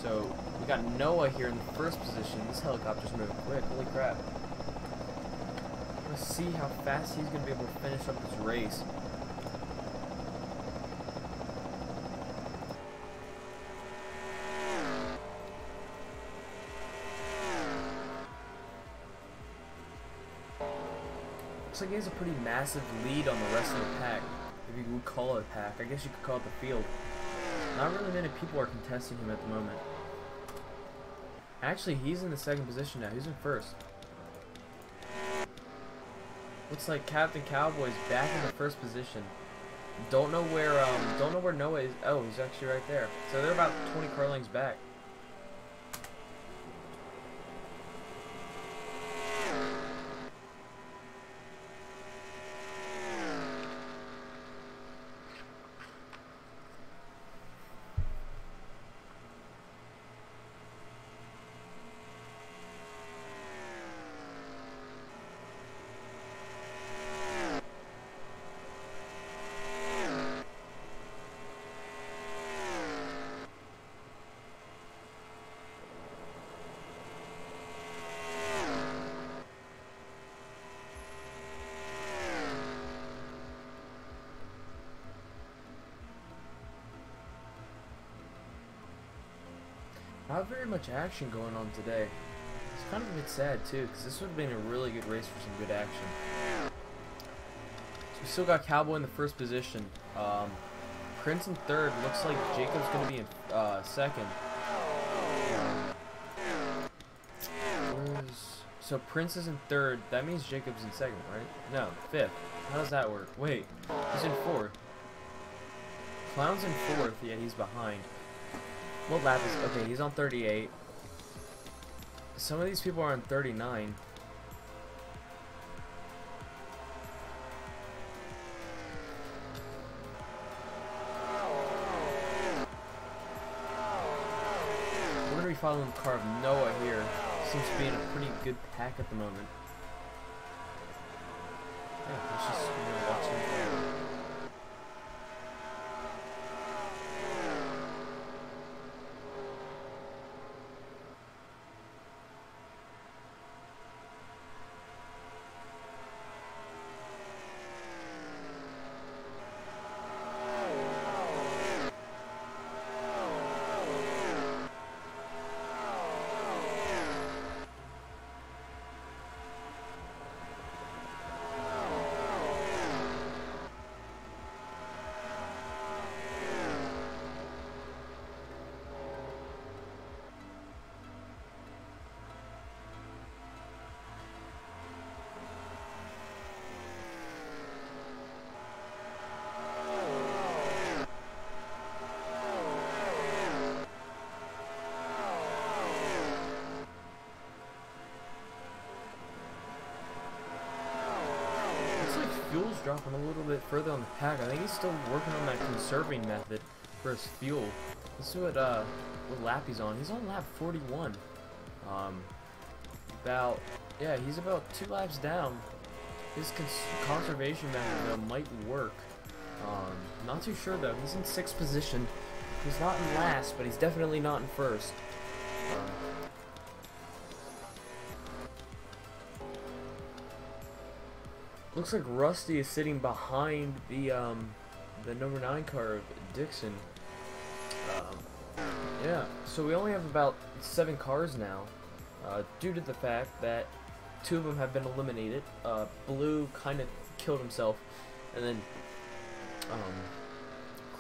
S1: So we got Noah here in the first position. This helicopter's moving quick. Holy crap! Let's see how fast he's gonna be able to finish up this race. Looks like he has a pretty massive lead on the rest of the pack, if you would call it a pack. I guess you could call it the field. Not really many people are contesting him at the moment. Actually, he's in the 2nd position now. Who's in first? Looks like Captain Cowboy's back in the 1st position. Don't know where Noah is. Oh, he's actually right there. So they're about 20 car lengths back. Not very much action going on today. It's kind of a bit sad too, because this would have been a really good race for some good action. So we still got Cowboy in the 1st position. Prince in 3rd. Looks like Jacob's going to be in 2nd. So Prince is in 3rd. That means Jacob's in 2nd, right? No, 5th. How does that work? Wait, he's in 4th. Clown's in 4th. Yeah, he's behind. What lap is... Okay, he's on 38. Some of these people are on 39. We're going to be following the car of Noah here. Seems to be in a pretty good pack at the moment. Yeah, let's just watch him. dropping a little bit further on the pack. I think he's still working on that conserving method for his fuel. Let's see what lap he's on. He's on lap 41. He's about 2 laps down. His conservation method might work. Not too sure though. He's in 6th position. He's not in last, but he's definitely not in first. Looks like Rusty is sitting behind the number 9 car of Dixon. Yeah, so we only have about 7 cars now, due to the fact that 2 of them have been eliminated. Blue kind of killed himself, and then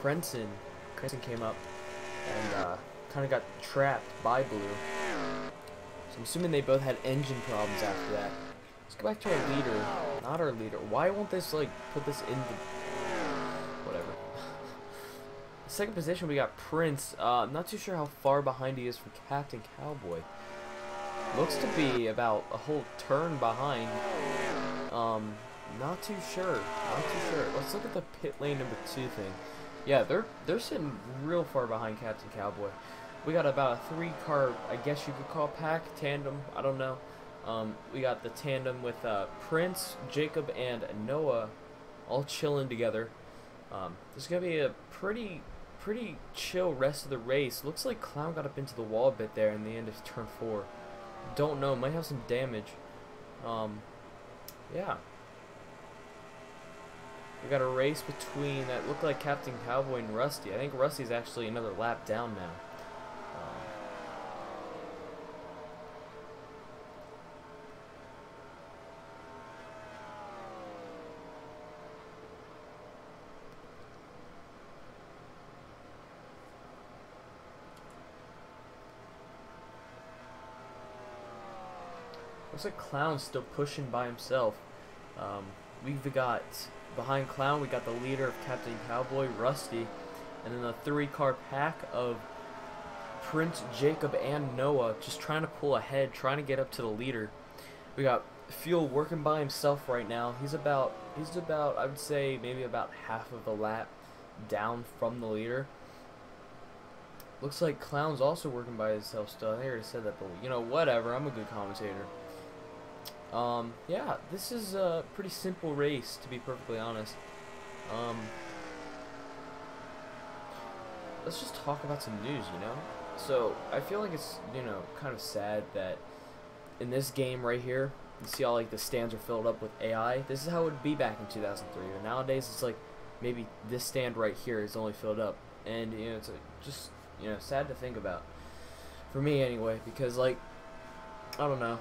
S1: Crenson came up and kind of got trapped by Blue. So I'm assuming they both had engine problems after that. Let's go back to our leader. Not our leader. Why won't this like put this in the whatever? 2nd position we got Prince. I'm not too sure how far behind he is from Captain Cowboy. Looks to be about a whole turn behind. Not too sure. Let's look at the pit lane number 2 thing. Yeah, they're sitting real far behind Captain Cowboy. We got about a 3-car, I guess you could call pack, tandem, I don't know. We got the tandem with Prince, Jacob, and Noah all chilling together. There's gonna be a pretty chill rest of the race. Looks like Clown got up into the wall a bit there in the end of turn 4. Don't know, might have some damage. Yeah. We got a race between that looked like Captain Cowboy and Rusty. I think Rusty's actually another lap down now. Looks like Clown's still pushing by himself. We've got behind Clown, we got the leader of Captain Cowboy, Rusty, and then the 3-car pack of Prince, Jacob, and Noah just trying to pull ahead, trying to get up to the leader. We got Fuel working by himself right now. He's about I would say maybe about half of a lap down from the leader. Looks like Clown's also working by himself still. I already said that, but you know, whatever. I'm a good commentator. Yeah, this is a pretty simple race, to be perfectly honest. Let's just talk about some news, you know? So, I feel like it's, you know, kind of sad that in this game right here, you see all, like, the stands are filled up with AI. This is how it would be back in 2003. But nowadays, it's like, maybe this stand right here is only filled up. And, you know, it's just, you know, sad to think about. For me, anyway, because, like, I don't know.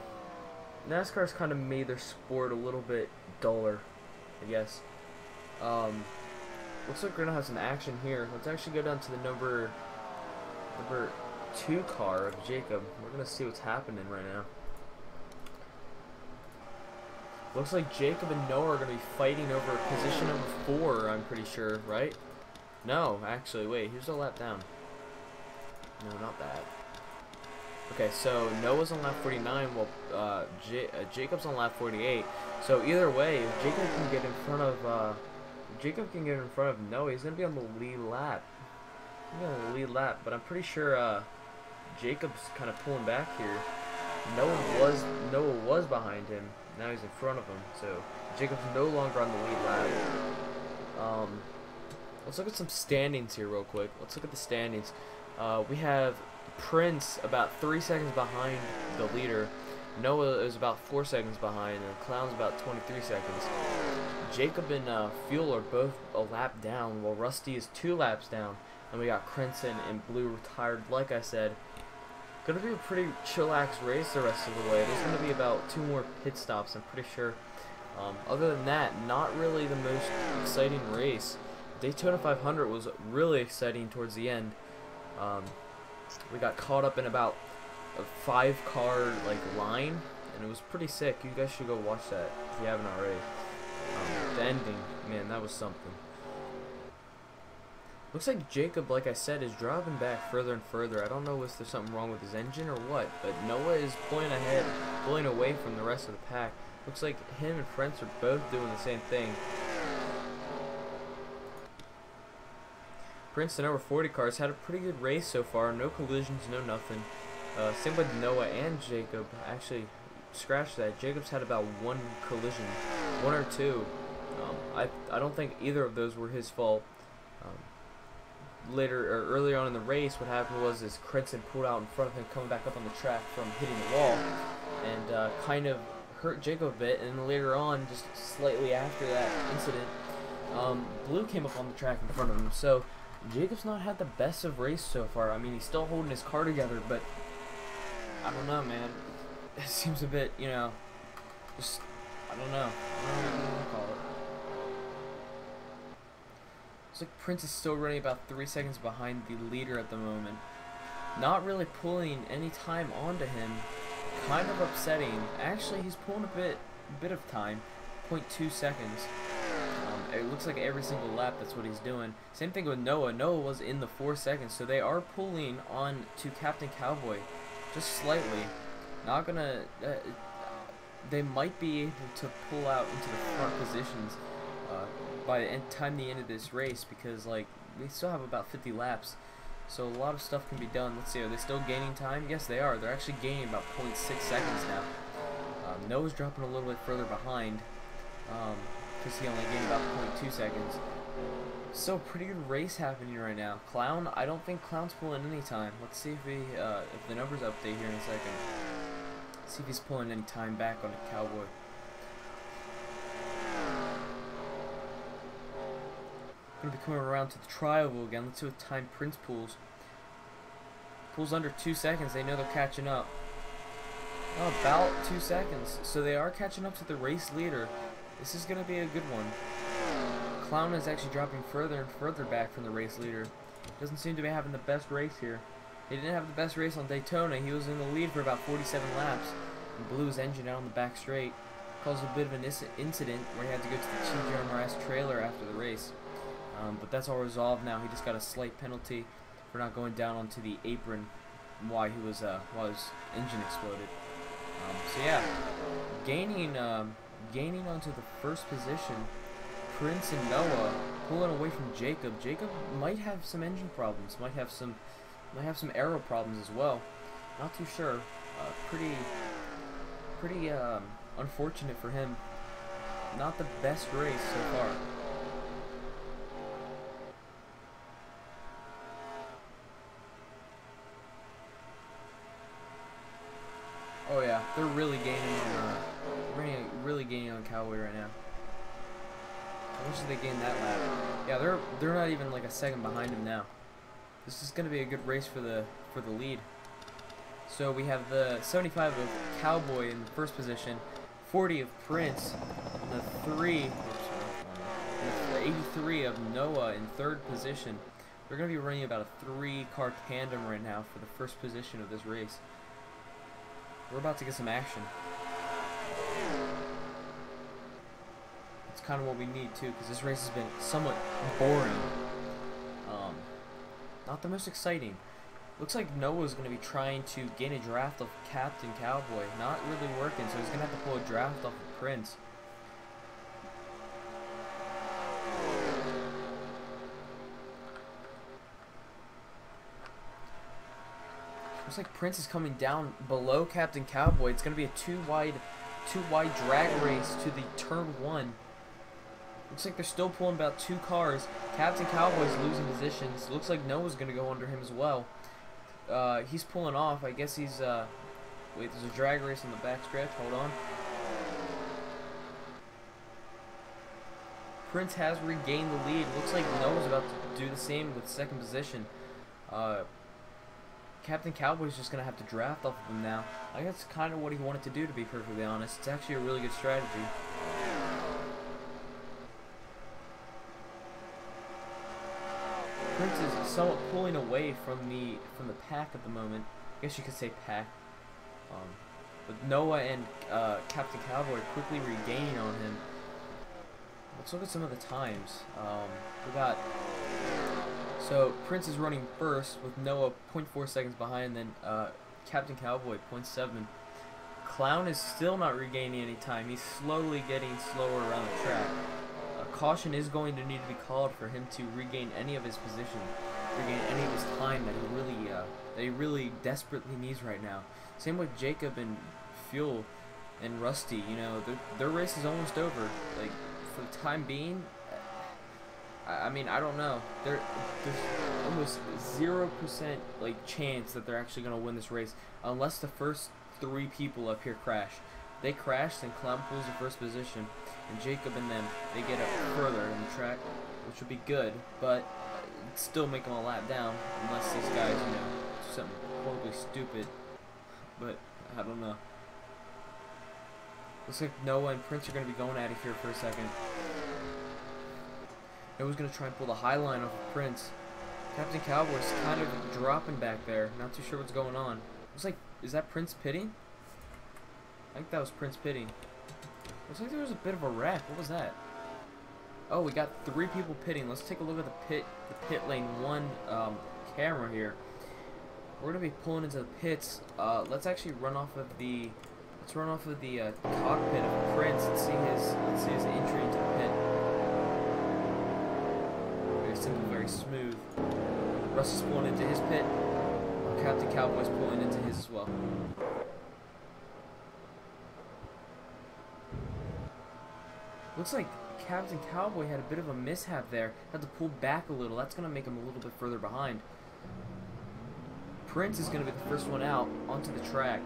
S1: NASCAR's kind of made their sport a little bit duller, I guess. Looks like we're gonna have some action here. Let's actually go down to the number 2 car of Jacob. We're gonna see what's happening right now. Looks like Jacob and Noah are gonna be fighting over position number 4. I'm pretty sure, right? No, actually, wait. Who's a lap down? No, not that. Okay, so Noah's on lap 49, while Jacob's on lap 48. So either way, Jacob can get in front of Noah. He's gonna be on the lead lap. But I'm pretty sure Jacob's kind of pulling back here. Noah was behind him. Now he's in front of him. So Jacob's no longer on the lead lap. Let's look at some standings here real quick. Let's look at the standings. We have Prince about 3 seconds behind the leader. Noah is about 4 seconds behind, and Clown's about 23 seconds. Jacob and Fuel are both a lap down, while Rusty is 2 laps down. And we got Crenson and Blue retired, like I said. Gonna be a pretty chillax race the rest of the way. There's gonna be about 2 more pit stops, I'm pretty sure. Other than that, not really the most exciting race. Daytona 500 was really exciting towards the end. We got caught up in about a 5-car line, and it was pretty sick. You guys should go watch that if you haven't already. The ending, man, that was something. Looks like Jacob, like I said, is driving back further and further. I don't know if there's something wrong with his engine or what, but Noah is pulling ahead, pulling away from the rest of the pack. Looks like him and Prince are both doing the same thing. Prince, the number 40 cars, had a pretty good race so far. No collisions, no nothing. Same with Noah and Jacob. Actually, scratch that. Jacob's had about one collision, one or two. I don't think either of those were his fault. Earlier on in the race, what happened was Crenson pulled out in front of him, coming back up on the track from hitting the wall, and kind of hurt Jacob a bit. And then later on, just slightly after that incident, Blue came up on the track in front of him. So Jacob's not had the best of race so far. I mean, he's still holding his car together, but I don't know, man. It seems a bit, you know, just, I don't know. I don't know what you want to call it. Looks like Prince is still running about 3 seconds behind the leader at the moment. Not really pulling any time onto him. Kind of upsetting. Actually, he's pulling a bit of time. 0.2 seconds. It looks like every single lap that's what he's doing. Same thing with Noah. Noah was in the 4 seconds, so they are pulling on to Captain Cowboy. Just slightly. Not gonna... they might be able to pull out into the front positions by the time the end of this race, because like we still have about 50 laps, so a lot of stuff can be done. Let's see, are they still gaining time? Yes, they are. They're actually gaining about 0.6 seconds now. Noah's dropping a little bit further behind because he only gained about 0.2 seconds. So pretty good race happening right now. Clown, I don't think Clown's pulling any time. Let's see if if the numbers update here in a second. See if he's pulling any time back on the Cowboy. Gonna be coming around to the tri-oval again. Let's see what time Prince pulls. Pulls under 2 seconds. They know they're catching up. Oh, about 2 seconds. So they are catching up to the race leader. This is gonna be a good one. Clown is actually dropping further and further back from the race leader. Doesn't seem to be having the best race here. He didn't have the best race on Daytona. He was in the lead for about 47 laps and blew his engine out on the back straight. Caused a bit of an incident where he had to go to the TGRMRS trailer after the race. But that's all resolved now. He just got a slight penalty for not going down onto the apron while his engine exploded. So yeah, gaining onto the first position. Prince and Noah pulling away from Jacob. Jacob might have some engine problems. Might have some aero problems as well. Not too sure. Pretty unfortunate for him. Not the best race so far. Oh yeah, they're really gaining on Cowboy right now. How much did they gain that lap? Yeah, they're not even like a second behind him now. This is gonna be a good race for the lead. So we have the 75 of Cowboy in the first position, 40 of Prince, and the 83 of Noah in third position. They're gonna be running about a 3-car tandem right now for the first position of this race. We're about to get some action. It's kind of what we need too, because this race has been somewhat boring. Not the most exciting. Looks like Noah's going to be trying to gain a draft off Captain Cowboy. Not really working, so he's going to have to pull a draft off of Prince. Looks like Prince is coming down below Captain Cowboy. It's going to be a two wide drag race to the turn 1. Looks like they're still pulling about 2 cars. Captain Cowboy's losing positions. Looks like Noah's going to go under him as well. He's pulling off. I guess he's wait, there's a drag race on the back stretch. Hold on. Prince has regained the lead. Looks like Noah's about to do the same with second position. Captain Cowboy's just going to have to draft off of him now. I think that's kind of what he wanted to do, to be perfectly honest. It's actually a really good strategy. Prince is somewhat pulling away from the pack at the moment. I guess you could say pack. But Noah and Captain Cowboy quickly regaining on him. Let's look at some of the times. We got... So, Prince is running first with Noah 0.4 seconds behind, and then Captain Cowboy 0.7. Clown is still not regaining any time. He's slowly getting slower around the track. caution is going to need to be called for him to regain any of his position, regain any of his time that he really desperately needs right now. Same with Jacob and Fuel and Rusty. You know, their race is almost over. Like, for the time being, I mean, I don't know. There's almost 0% like chance that they're actually gonna win this race unless the first 3 people up here crash. They crash, then Clown pulls the first position, and Jacob and them, they get up further in the track, which would be good, but it'd still make them a lap down unless these guys, you know, do something horribly stupid. But I don't know. Looks like Noah and Prince are gonna be going at it here for a second. Noah's gonna try and pull the high line off of Prince. Captain Cowboy's kind of dropping back there. Not too sure what's going on. Looks like, is that Prince pitting? I think that was Prince pitting. Looks like there was a bit of a wreck. What was that? Oh, we got 3 people pitting. Let's take a look at the pit lane 1 camera here. We're gonna be pulling into the pits. Let's actually run off of the cockpit of Prince and see his entry into the pit. Very simple, very smooth. Russ is pulling into his pit. Captain Cowboy's pulling into his as well. Looks like Captain Cowboy had a bit of a mishap there. Had to pull back a little. That's going to make him a little bit further behind. Prince is going to be the first one out onto the track.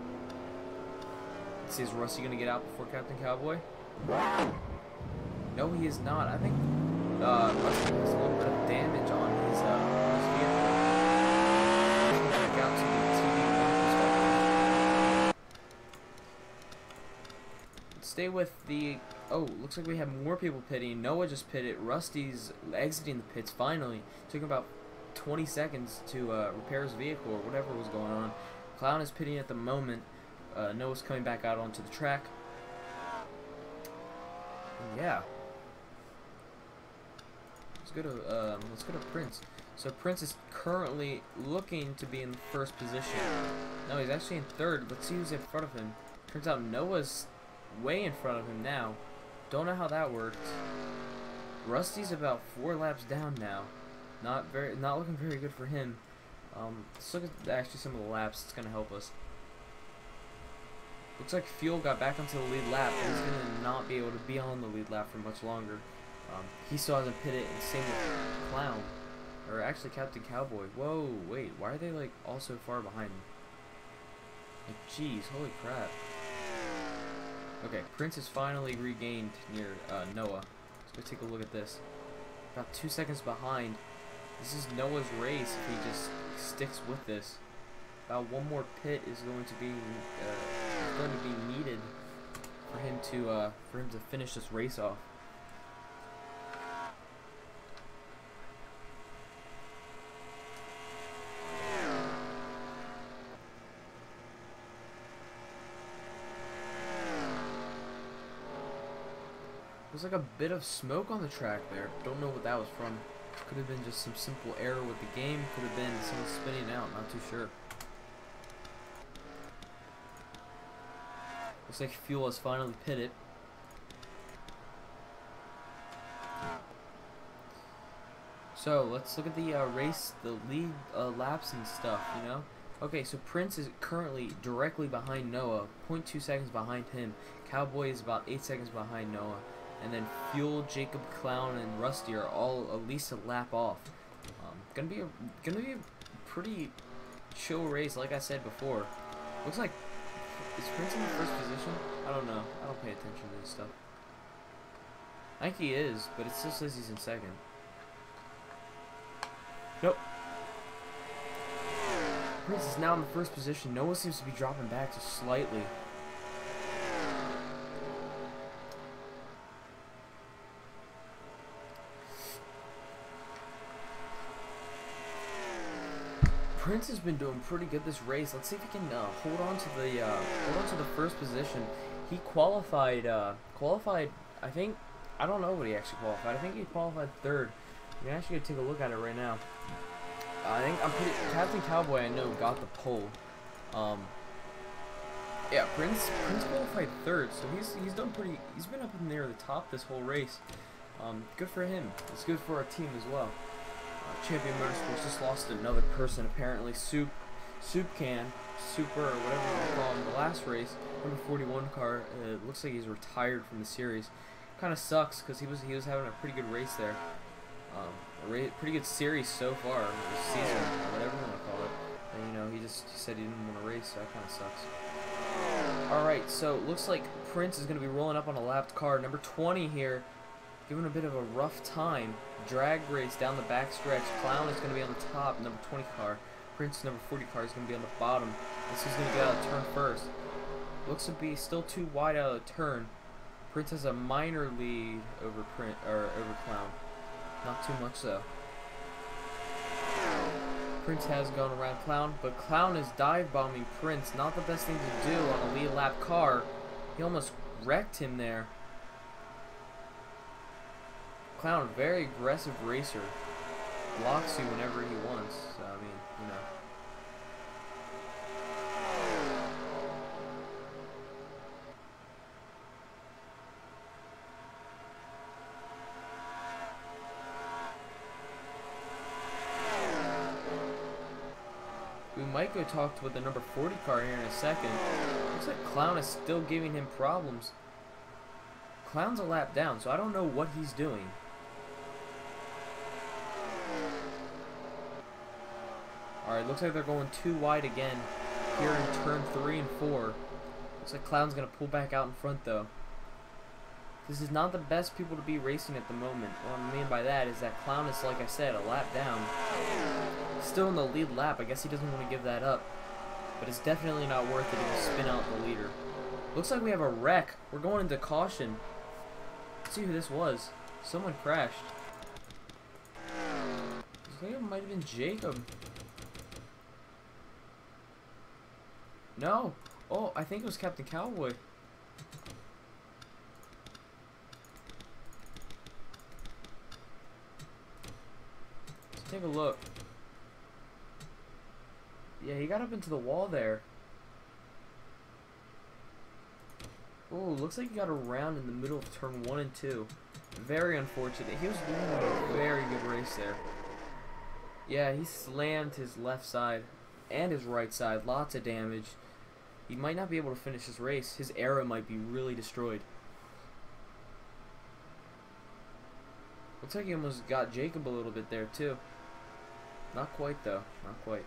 S1: Let's see, is Rusty going to get out before Captain Cowboy? No, he is not. I think Rusty has a little bit of damage on his vehicle. Back out to the TV1 perspective. Let's stay with the... Oh, looks like we have more people pitting. Noah just pitted. Rusty's exiting the pits finally. Took him about 20 seconds to repair his vehicle or whatever was going on. Clown is pitting at the moment. Noah's coming back out onto the track. And yeah. Let's go to Prince. So Prince is currently looking to be in the first position. No, he's actually in third. Let's see who's in front of him. Turns out Noah's way in front of him now. Don't know how that worked. Rusty's about 4 laps down now. Not looking very good for him. Let's look at actually some of the laps. It's gonna help us. Looks like Fuel got back onto the lead lap, and he's gonna not be able to be on the lead lap for much longer. He still hasn't pitted, and same with Clown, or actually Captain Cowboy. Whoa, wait, why are they like all so far behind me? Like, jeez, holy crap. Okay, Prince has finally regained near Noah. Let's go take a look at this. About 2 seconds behind. This is Noah's race if he just sticks with this. About 1 more pit is going to be needed for him to finish this race off. There's like a bit of smoke on the track there. Don't know what that was from. Could have been just some simple error with the game. Could have been someone spinning out. Not too sure. Looks like Fuel has finally pitted. So let's look at the race, the lead laps and stuff. You know. Okay, so Prince is currently directly behind Noah, 0.2 seconds behind him. Cowboy is about 8 seconds behind Noah. And then Fuel, Jacob, Clown, and Rusty are all at least a lap off. Gonna be a pretty chill race, like I said before. Looks like, is Prince in the first position? I don't know. I don't pay attention to this stuff. I think he is, but it still says he's in second. Nope. Prince is now in the first position. Noah seems to be dropping back just slightly. Prince has been doing pretty good this race. Let's see if he can hold on to the first position. He qualified. I think. I don't know what he actually qualified. I think he qualified third. We're actually gonna take a look at it right now. Captain Cowboy, I know, got the pole. Yeah, Prince qualified third, so he's done pretty. He's been up in near the top this whole race. Good for him. It's good for our team as well. Champion Motorsports just lost another person apparently. Soup Can, Super, or whatever you want to call him. The last race, number 41 car. It looks like he's retired from the series. Kind of sucks because he was having a pretty good race there. Pretty good series so far this season, or whatever you want to call it. And, you know, he said he didn't want to race, so that kind of sucks. All right, so looks like Prince is going to be rolling up on a lapped car. Number 20 here, giving a bit of a rough time. Drag race down the back stretch. Clown is going to be on the top. Number 20 car. Prince, number 40 car, is going to be on the bottom. This is going to get out of turn first. Looks to be still too wide out of the turn. Prince has a minor lead over Clown. Not too much though. Prince has gone around Clown, but Clown is dive bombing Prince. Not the best thing to do on a lead lap car. He almost wrecked him there. Clown, very aggressive racer. Blocks you whenever he wants. So, I mean, you know. We might go talk with the number 40 car here in a second. Looks like Clown is still giving him problems. Clown's a lap down, so I don't know what he's doing. Alright, looks like they're going too wide again here in turn 3 and 4. Looks like Clown's going to pull back out in front, though. This is not the best people to be racing at the moment. What I mean by that is that Clown is, like I said, a lap down. Still in the lead lap. I guess he doesn't want to give that up. But it's definitely not worth it to spin out the leader. Looks like we have a wreck. We're going into caution. Let's see who this was. Someone crashed. I think it might have been Jacob. No. Oh, I think it was Captain Cowboy. Let's take a look. Yeah, he got up into the wall there. Oh, looks like he got around in the middle of turn 1 and 2. Very unfortunate. He was doing a very good race there. Yeah, he slammed his left side and his right side. Lots of damage. He might not be able to finish his race. His arrow might be really destroyed. Looks like he almost got Jacob a little bit there, too. Not quite, though. Not quite.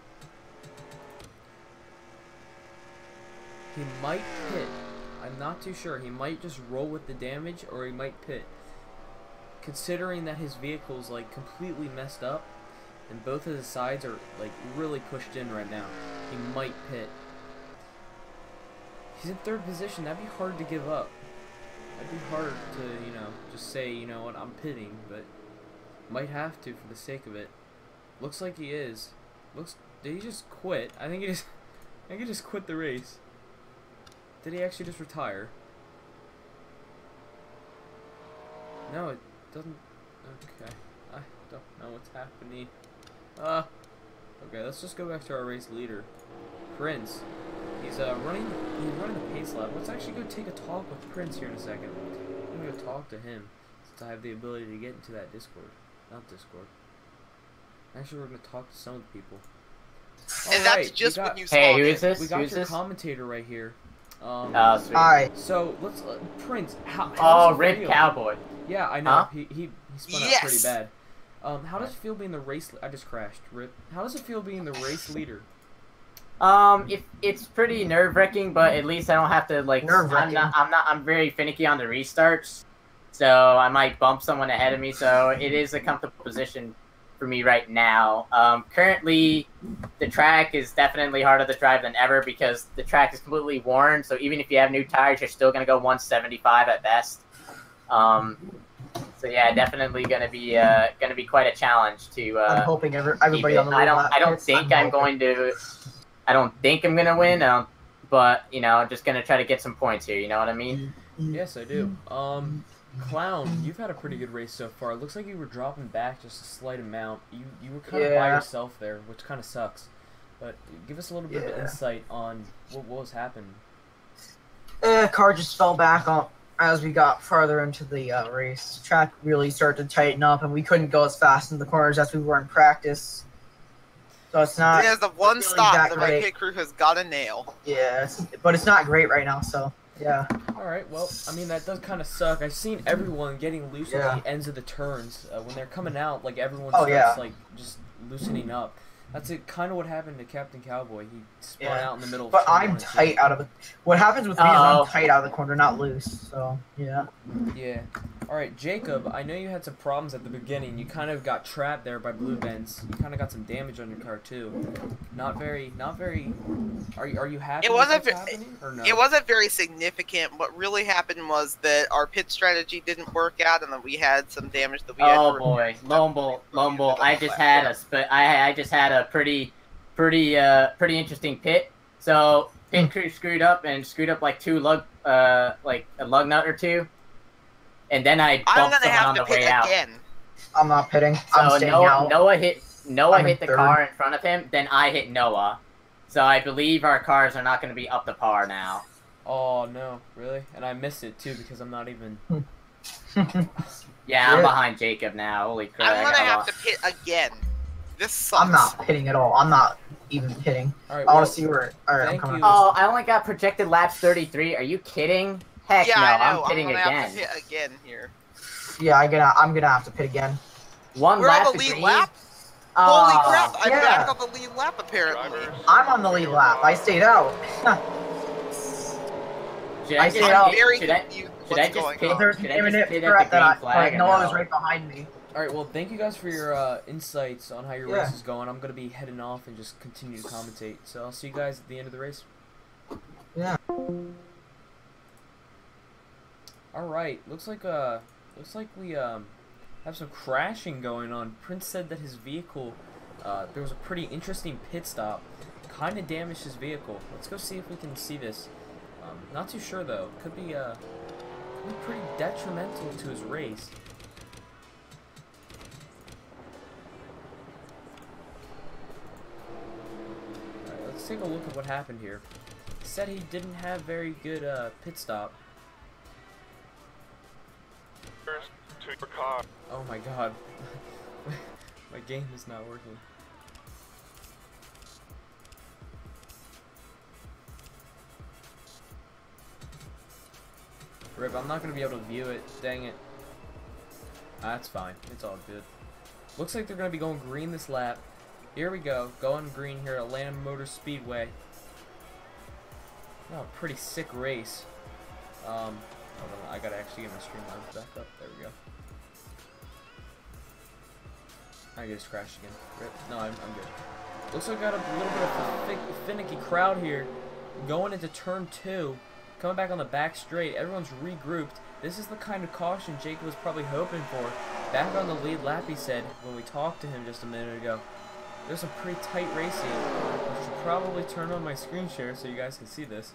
S1: He might pit. I'm not too sure. He might just roll with the damage, or he might pit. Considering that his vehicle's like completely messed up, and both of his sides are like really pushed in right now, he might pit. He's in 3rd position. That'd be hard to give up. That'd be hard to, you know, just say, you know what, I'm pitting, but might have to for the sake of it. Looks like he is. Did he just quit? I think he just quit the race. Did he actually just retire? No, it doesn't. Okay, I don't know what's happening. Okay, let's just go back to our race leader, Prince. He's running the pace lap. Let's actually go take a talk with Prince here in a second. I'm gonna go talk to him since I have the ability to get into that Discord. Not Discord. Actually, we're gonna talk to some of the people.
S4: And that's just when you spawn
S5: Hey, who is this?
S1: We got
S5: Who is
S1: your
S5: this?
S1: commentator right here.
S5: Sweet.
S3: Hi.
S1: So let's Prince. How's
S5: Oh,
S1: it
S5: Rip
S1: feel?
S5: Cowboy.
S1: Yeah, I know.
S5: Huh?
S1: He spun out
S4: Yes!
S1: pretty bad. How does it feel being the race? I just crashed. Rip. How does it feel being the race leader?
S5: It's pretty nerve-wracking, but at least I don't have to like. I'm very finicky on the restarts, so I might bump someone ahead of me. So it is a comfortable position for me right now. Currently, the track is definitely harder to drive than ever because the track is completely worn. So even if you have new tires, you're still gonna go 175 at best. So yeah, definitely gonna be quite a challenge to.
S3: I'm hoping everybody on the
S5: I don't think I'm going to. I don't think I'm gonna win. But you know, I'm just gonna try to get some points here. You know what I mean?
S1: Yes, I do. Clown, you've had a pretty good race so far. It looks like you were dropping back just a slight amount. You were kind of by yourself there, which kind of sucks. But give us a little bit of insight on what was happening.
S3: Car just fell back as we got farther into the race, the track really started to tighten up, and we couldn't go as fast in the corners as we were in practice. So it's not.
S4: It is the one
S3: really
S4: stop
S3: that
S4: that my
S3: great.
S4: pit crew has got to nail.
S3: Yeah, but it's not great right now. So yeah.
S1: All right. Well, I mean that does kind of suck. I've seen everyone getting loose on the ends of the turns when they're coming out. Like everyone starts like just loosening up. That's kind of what happened to Captain Cowboy. He spun out in the middle.
S3: But I'm tight out of it. What happens with me is I'm tight out of the corner, not loose. So yeah.
S1: Yeah. All right, Jacob. I know you had some problems at the beginning. You kind of got trapped there by blue bends. You kind of got some damage on your car too. Not very. Are you happy?
S4: It wasn't.
S1: With what's happening, or no?
S4: It wasn't very significant. What really happened was that our pit strategy didn't work out, and then we had some damage that we had.
S5: Oh boy, Lomble. I just had I just had a pretty interesting pit. So pit crew screwed up like like a lug nut or two, and then I bumped someone on the way out.
S3: I'm not pitting.
S5: So
S3: I'm staying out.
S5: Noah hit the car in front of him. Then I hit Noah. So I believe our cars are not going to be up to par now.
S1: Oh no, really? And I missed it too because I'm not even.
S5: Yeah, I'm behind Jacob now. Holy crap!
S4: I'm gonna have to pit again. This sucks.
S3: I'm not pitting at all. I'm not even pitting.
S1: All right,
S3: I want to see where. All right, I'm coming.
S5: Oh, I only got projected laps 33. Are you kidding? Heck no, I'm pitting again.
S4: Have to pit again here.
S3: Yeah, I'm gonna have to pit again.
S4: We're on the lead lap. Holy crap! I'm back on the lead lap apparently.
S3: I'm on the lead lap. I stayed out.
S5: I stayed out.
S4: Should I just pit?
S5: There's an imminent threat that
S3: Noah was right behind me.
S1: Alright, well, thank you guys for your insights on how your race is going. I'm going to be heading off and just continue to commentate. So I'll see you guys at the end of the race.
S3: Yeah.
S1: Alright, looks like we have some crashing going on. Prince said that his vehicle, there was a pretty interesting pit stop. Kind of damaged his vehicle. Let's go see if we can see this. Not too sure though. Could be pretty detrimental to his race. Let's take a look at what happened here. He said he didn't have very good pit stop.
S2: To your car.
S1: Oh my god. My game is not working. Rip, I'm not going to be able to view it. Dang it. That's fine. It's all good. Looks like they're going to be going green this lap. Here we go. Going green here at Atlanta Motor Speedway. Oh, pretty sick race. Hold on. I got to actually get my streamlines back up. There we go. I just crashed again. Rip. No, I'm good. Looks like we got a little bit of a finicky crowd here. Going into turn 2. Coming back on the back straight. Everyone's regrouped. This is the kind of caution Jake was probably hoping for. Back on the lead lap, he said, when we talked to him just a minute ago. There's some pretty tight racing. I should probably turn on my screen share so you guys can see this.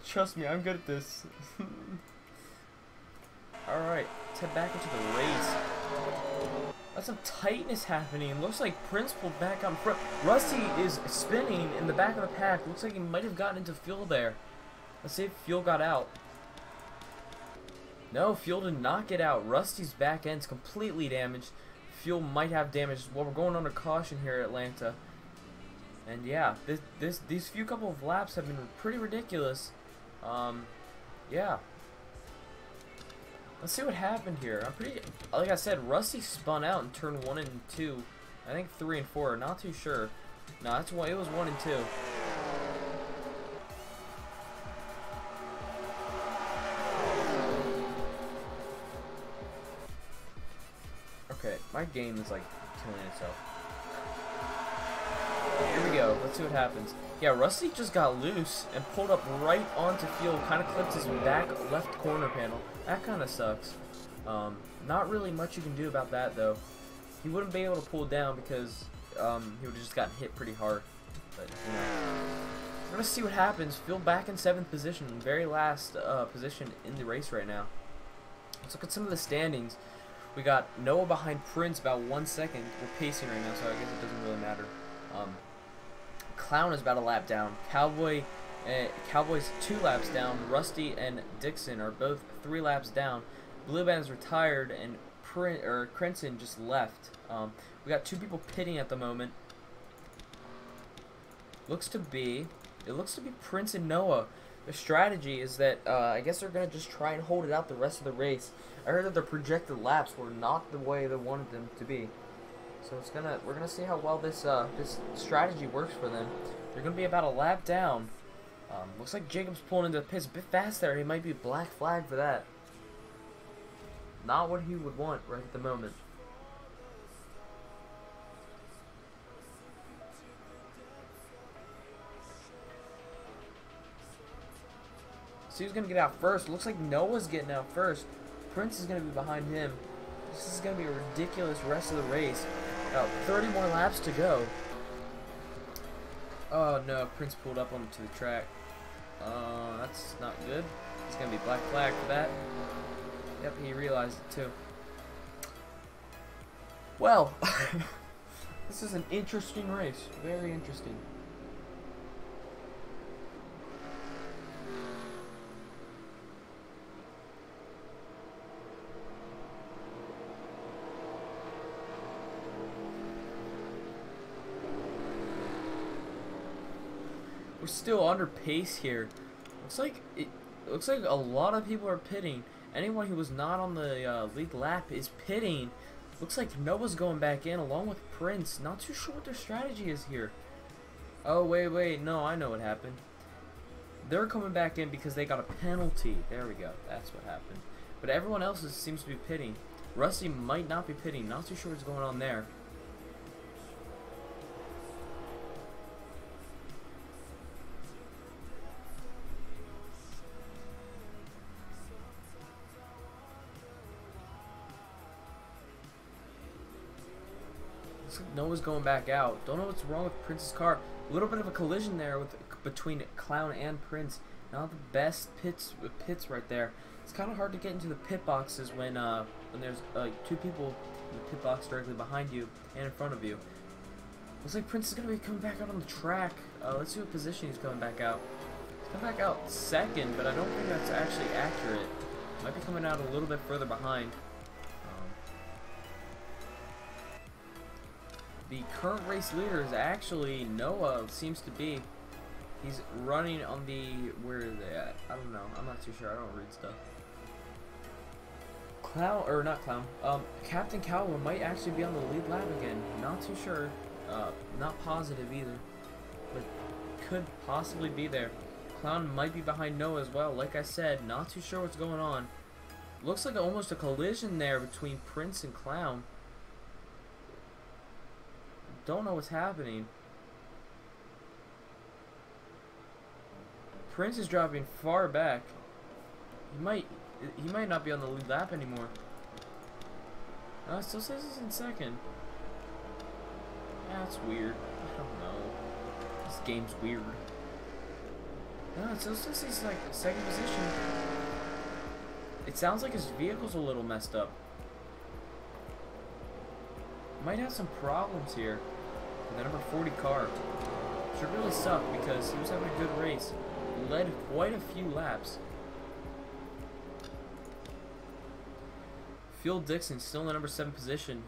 S1: Trust me, I'm good at this. Alright, let's head back into the race. That's some tightness happening. Looks like Prince pulled back on front. Rusty is spinning in the back of the pack. Looks like he might have gotten into fuel there. Let's see if fuel got out. No, fuel did not get out. Rusty's back end's completely damaged. Fuel might have damage. Well, we're going under caution here at Atlanta. And yeah, these few couple of laps have been pretty ridiculous. Yeah. Let's see what happened here. Like I said, Rusty spun out in turn 1 and 2. I think 3 and 4. Not too sure. No, that's why it was 1 and 2. Okay, my game is like killing itself. Here we go. Let's see what happens. Yeah, Rusty just got loose and pulled up right onto fuel. Kind of clipped his back left corner panel. That kind of sucks. Not really much you can do about that though. He wouldn't be able to pull down because he would have just gotten hit pretty hard. But you know, we're gonna see what happens. Fuel back in 7th position, very last position in the race right now. Let's look at some of the standings. We got Noah behind Prince about 1 second. We're pacing right now, so I guess it doesn't really matter. Clown is about a lap down. Cowboy Cowboys 2 laps down. Rusty and Dixon are both 3 laps down. Blue Band's retired, and Crenson just left. We got 2 people pitting at the moment. It looks to be Prince and Noah. The strategy is that I guess they're gonna just try and hold it out the rest of the race. I heard that their projected laps were not the way they wanted them to be, so we're gonna see how well this strategy works for them. They're gonna be about a lap down. Looks like Jacob's pulling into the pits a bit fast there. He might be black flag for that. Not what he would want right at the moment. So he's gonna get out first. Looks like Noah's getting out first. Prince is gonna be behind him. This is gonna be a ridiculous rest of the race. 30 more laps to go. Oh no, Prince pulled up onto the track. That's not good. He's gonna be black flag for that. Yep, he realized it too. Well, this is an interesting race. Very interesting. We're still under pace here. Looks like a lot of people are pitting. Anyone who was not on the lead lap is pitting. Looks like Noah's going back in along with Prince. Not too sure what their strategy is here. Oh wait, no, I know what happened. They're coming back in because they got a penalty. There we go. That's what happened. But everyone else seems to be pitting. Rusty might not be pitting. Not too sure what's going on there. Noah's going back out. Don't know what's wrong with Prince's car. A little bit of a collision there between Clown and Prince. Not the best pits right there. It's kind of hard to get into the pit boxes when there's 2 people in the pit box directly behind you and in front of you. Looks like Prince is going to be coming back out on the track. Let's see what position he's coming back out. He's coming back out second, but I don't think that's actually accurate. Might be coming out a little bit further behind. The current race leader is actually Noah, seems to be. He's running on the, where are they at? I don't know. I'm not too sure. I don't read stuff. Captain Cowboy might actually be on the lead lap again. Not too sure. Not positive either. But could possibly be there. Clown might be behind Noah as well. Like I said, not too sure what's going on. Looks like almost a collision there between Prince and Clown. Don't know what's happening. Prince is dropping far back. He might not be on the lead lap anymore. No, it still says he's in second. That's weird. I don't know. This game's weird. No, it still says he's like second position. It sounds like his vehicle's a little messed up. Might have some problems here. The number 40 car. Should really suck because he was having a good race. Led quite a few laps. Phil Dixon still in the number 7 position.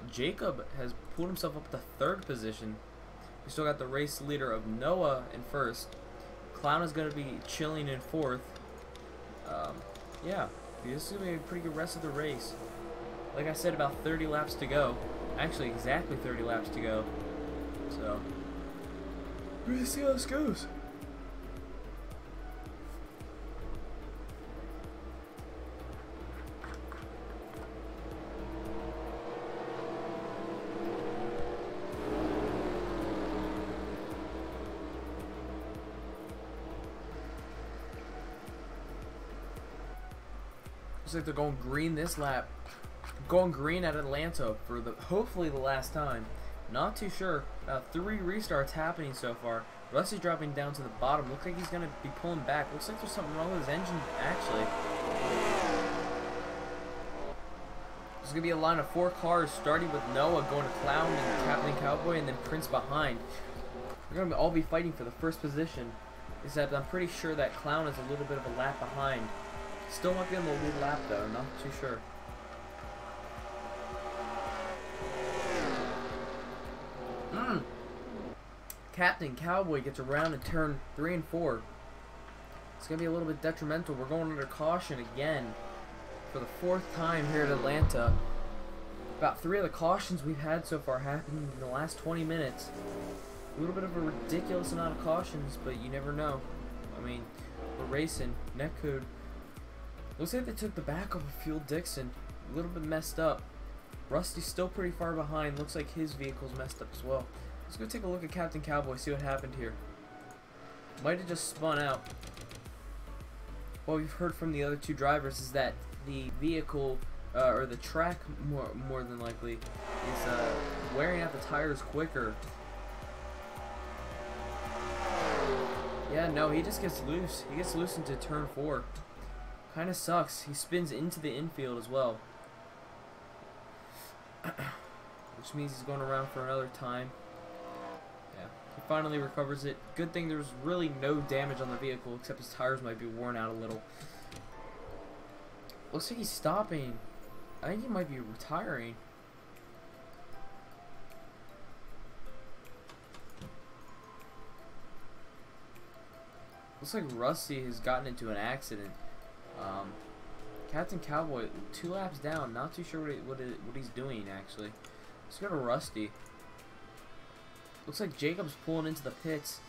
S1: Jacob has pulled himself up to 3rd position. We still got the race leader of Noah in 1st. Clown is going to be chilling in 4th. Yeah, this is going to be a pretty good rest of the race. Like I said, about 30 laps to go. Actually, exactly 30 laps to go. So, we're gonna see how this goes. Looks like they're going green this lap. Going green at Atlanta for hopefully the last time. Not too sure. 3 restarts happening so far. Rusty's dropping down to the bottom. Looks like he's going to be pulling back. Looks like there's something wrong with his engine, actually. There's going to be a line of 4 cars, starting with Noah, going to Clown and Captain Cowboy, and then Prince behind. They're going to all be fighting for the 1st position. except I'm pretty sure that Clown is a little bit of a lap behind. Still might be on the lead lap though, not too sure. Captain Cowboy gets around in turn 3 and 4. It's going to be a little bit detrimental. We're going under caution again for the 4th time here at Atlanta. About 3 of the cautions we've had so far happened in the last 20 minutes. A little bit of a ridiculous amount of cautions, but you never know. I mean, we're racing. Netcode. Looks like they took the back of Fuel Dixon. A little bit messed up. Rusty's still pretty far behind. Looks like his vehicle's messed up as well. Let's go take a look at Captain Cowboy, see what happened here. Might have just spun out. What we've heard from the other 2 drivers is that the vehicle, or the track more than likely, is wearing out the tires quicker. Yeah, no, he just gets loose. He gets loose into turn 4. Kind of sucks. He spins into the infield as well. Which means he's going around for another time. Yeah, he finally recovers it. Good thing there's really no damage on the vehicle, except his tires might be worn out a little. Looks like he's stopping. I think he might be retiring. Looks like Rusty has gotten into an accident. Captain Cowboy, 2 laps down. Not too sure what he's doing actually. Let's go to Rusty. Looks like Jacob's pulling into the pits.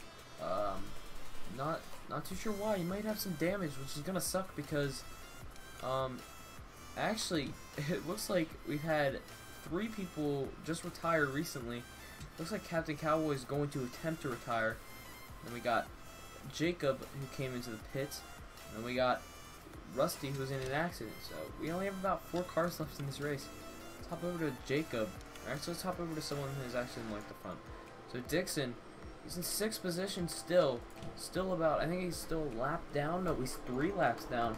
S1: Not too sure why. He might have some damage, which is gonna suck because actually it looks like we've had 3 people just retire recently. Looks like Captain Cowboy is going to attempt to retire. Then we got Jacob, who came into the pits, and then we got Rusty, who was in an accident. So we only have about 4 cars left in this race. Let's hop over to Jacob. Actually, let's hop over to someone who's actually in like the front. So Dixon, he's in 6th position still. Still about, I think he's still a lap down. No, he's 3 laps down.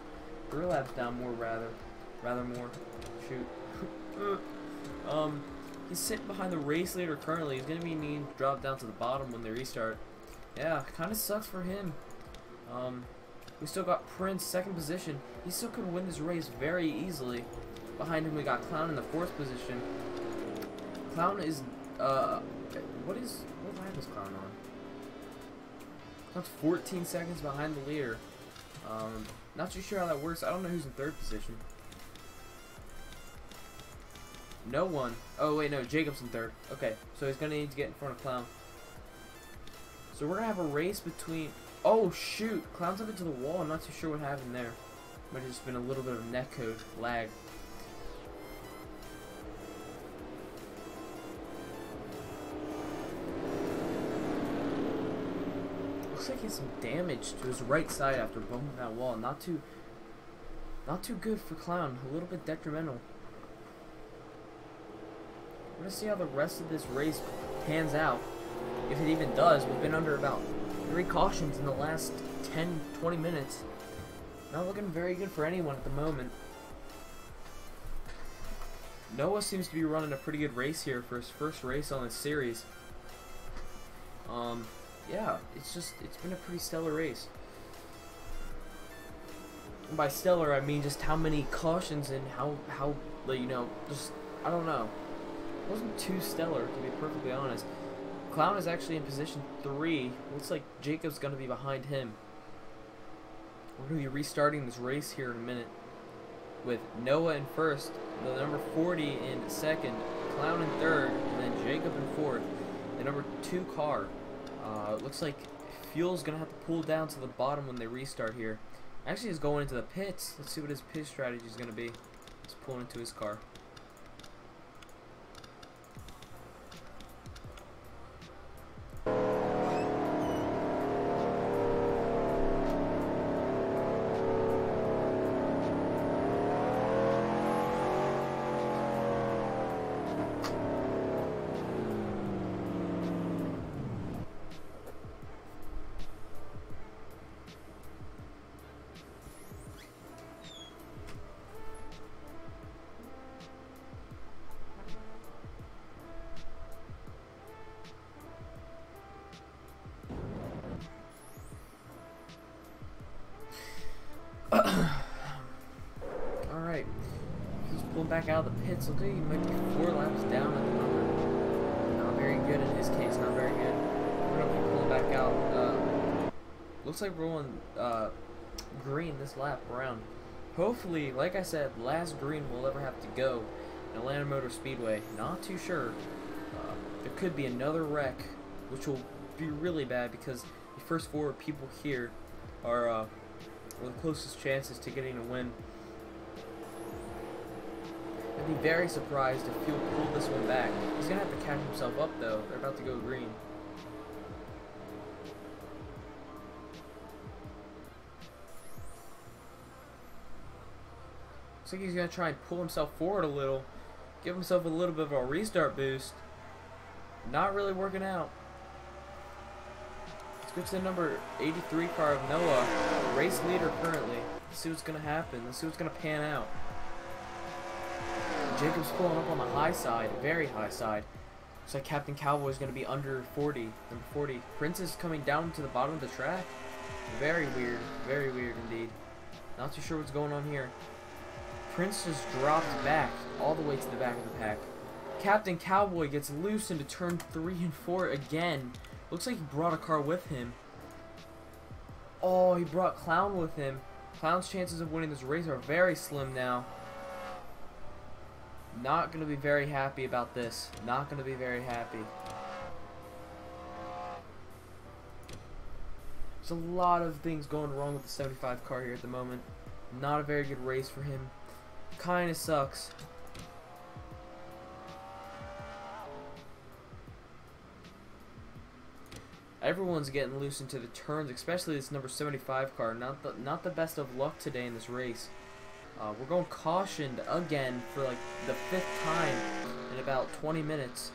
S1: 3 laps down more rather more. Shoot. He's sitting behind the race leader currently. He's gonna be needing to drop down to the bottom when they restart. Yeah, kind of sucks for him. We still got Prince, 2nd position. He still could win this race very easily. Behind him we got Clown in the 4th position. Clown is, what lap is Clown on? Clown's 14 seconds behind the leader. Not too sure how that works. I don't know who's in 3rd position. No one. Oh wait, no, Jacob's in 3rd. Okay, so he's gonna need to get in front of Clown. So we're gonna have a race between. Oh shoot! Clown's up into the wall. I'm not too sure what happened there. Might have just been a little bit of netcode lag. Looks like he has some damage to his right side after bumping that wall. Not too good for Clown. A little bit detrimental. We're gonna see how the rest of this race pans out. If it even does. We've been under about 3 cautions in the last 10-20 minutes. Not looking very good for anyone at the moment. Noah seems to be running a pretty good race here for his first race on this series. Yeah, it's been a pretty stellar race. And by stellar, I mean just how many cautions and how you know, just, I don't know. It wasn't too stellar, to be perfectly honest. Clown is actually in position 3. Looks like Jacob's going to be behind him. We're going to be restarting this race here in a minute with Noah in 1st, the number 40 in 2nd, Clown in 3rd, and then Jacob in 4th. The number 2 car. Looks like Fuel's going to have to pull down to the bottom when they restart here. Actually, he's going into the pits. Let's see what his pit strategy is going to be. He's pulling into his car. pulling back out of the pits. Looks like he might be 4 laps down at the moment. Not very good in his case. Not very good. We're gonna be pulling back out. Looks like we're on green this lap around. Hopefully, like I said, last green we'll ever have to go in Atlanta Motor Speedway. Not too sure. There could be another wreck, which will be really bad because the first 4 people here are the closest chances to getting a win. I'd be very surprised if he'll pull this one back. He's gonna have to catch himself up though. They're about to go green. Looks like he's gonna try and pull himself forward a little, give himself a little bit of a restart boost. Not really working out. Let's go to the number 83 car of Noah, race leader currently. Let's see what's gonna happen. Let's see what's gonna pan out. Jacob's pulling up on the high side, very high side. Looks like Captain Cowboy is going to be under 40, number 40. Prince is coming down to the bottom of the track. Very weird indeed. Not too sure what's going on here. Prince just drops back, all the way to the back of the pack. Captain Cowboy gets loose into turn 3 and 4 again. Looks like he brought a car with him. Oh, he brought Clown with him. Clown's chances of winning this race are very slim now. Not going to be very happy about this. Not going to be very happy. There's a lot of things going wrong with the 75 car here at the moment. Not a very good race for him. Kind of sucks. Everyone's getting loose into the turns, especially this number 75 car. Not the best of luck today in this race. We're going cautioned again for like the 5th time in about 20 minutes.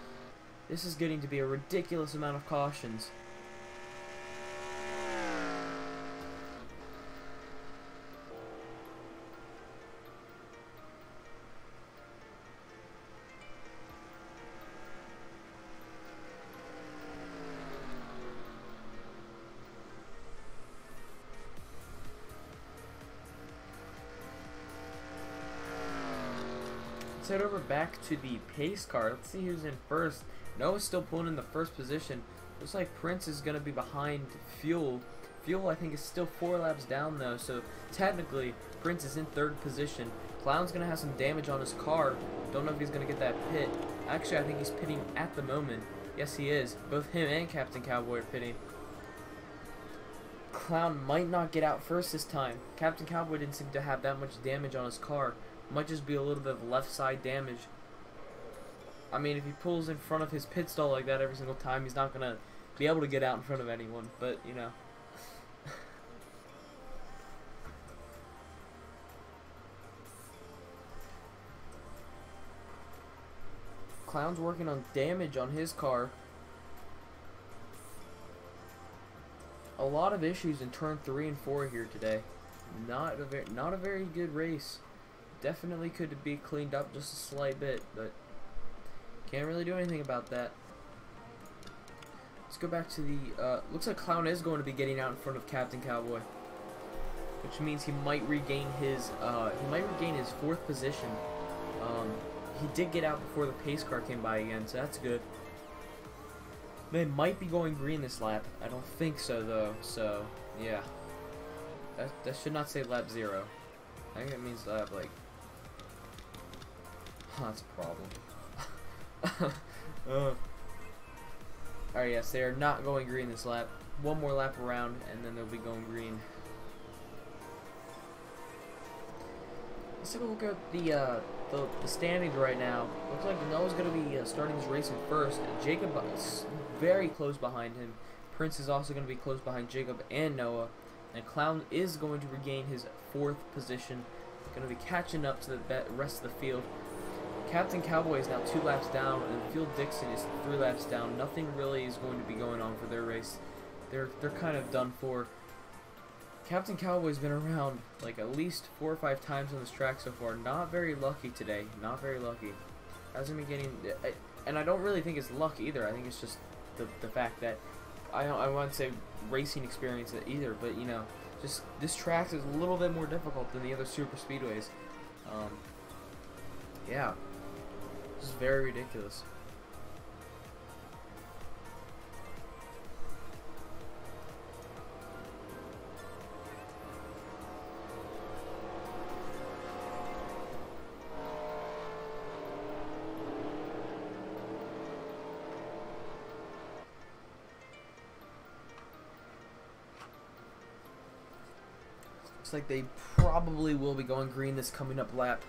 S1: This is getting to be a ridiculous amount of cautions. Let's head over back to the pace car. Let's see who's in first. Noah's still pulling in the first position. Looks like Prince is going to be behind Fuel. Fuel, I think, is still 4 laps down, though, so technically, Prince is in 3rd position. Clown's going to have some damage on his car. Don't know if he's going to get that pit. Actually, I think he's pitting at the moment. Yes, he is. Both him and Captain Cowboy are pitting. Clown might not get out first this time. Captain Cowboy didn't seem to have that much damage on his car. Might just be a little bit of left side damage. I mean, if he pulls in front of his pit stall like that every single time, he's not going to be able to get out in front of anyone. But, you know. Clown's working on damage on his car. A lot of issues in turn 3 and 4 here today. Not a very good race. Definitely could be cleaned up just a slight bit, but can't really do anything about that. Let's go back to the, looks like Clown is going to be getting out in front of Captain Cowboy, which means he might regain his 4th position. He did get out before the pace car came by again, so that's good. They might be going green this lap. I don't think so, though, so, yeah. That should not say lap 0. I think that means lap, like... that's a problem. Alright, yes, they are not going green this lap. One more lap around, and then they'll be going green. Let's take a look at the standings right now. Looks like Noah's going to be starting his race in first. Jacob is very close behind him. Prince is also going to be close behind Jacob and Noah. And Clown is going to regain his 4th position. Going to be catching up to the rest of the field. Captain Cowboy is now 2 laps down, and Phil Dixon is 3 laps down. Nothing really is going to be going on for their race. They're kind of done for. Captain Cowboy's been around like at least 4 or 5 times on this track so far. Not very lucky today. Not very lucky. Hasn't been getting, and I don't really think it's luck either. I think it's just the fact that I wouldn't say racing experience either, but you know, just this track is a little bit more difficult than the other super speedways. Yeah. This is very ridiculous. Looks like they probably will be going green this coming up lap.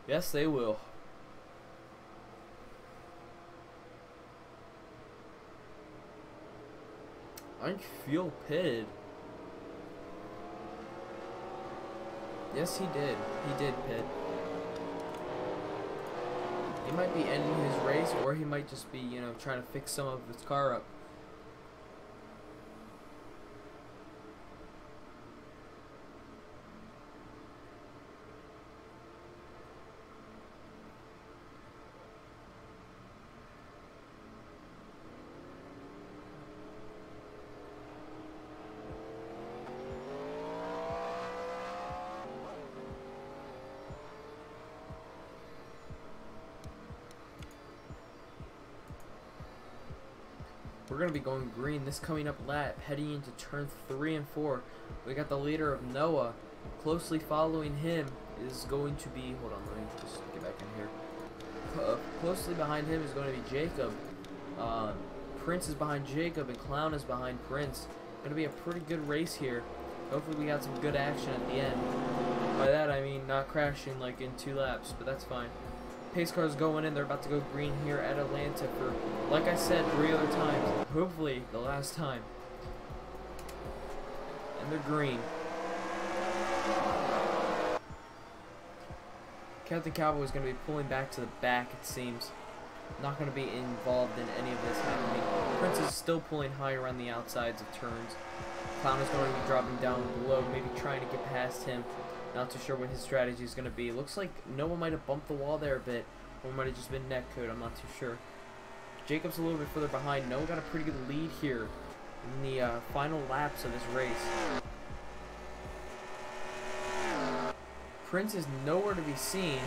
S1: Yes, they will. I feel pitted. Yes, he did. He did pit. He might be ending his race, or he might just be, you know, trying to fix some of his car up. We're going to be going green this coming up lap, heading into turn 3 and 4. We got the leader of Noah. Closely following him is going to be, hold on, let me just get back in here. Closely behind him is going to be Jacob. Prince is behind Jacob, and Clown is behind Prince. Going to be a pretty good race here. Hopefully we got some good action at the end. By that I mean not crashing like in 2 laps, but that's fine. Pace cars going in. They're about to go green here at Atlanta for, like I said, 3 other times. Hopefully the last time. And they're green. Captain Cowboy is going to be pulling back to the back, it seems. Not going to be involved in any of this happening. Prince is still pulling high around the outsides of turns. Clown is going to be dropping down below, maybe trying to get past him. Not too sure what his strategy is going to be. It looks like Noah might have bumped the wall there a bit, or might have just been netcode. I'm not too sure. Jacob's a little bit further behind. Noah got a pretty good lead here in the final laps of this race. Prince is nowhere to be seen.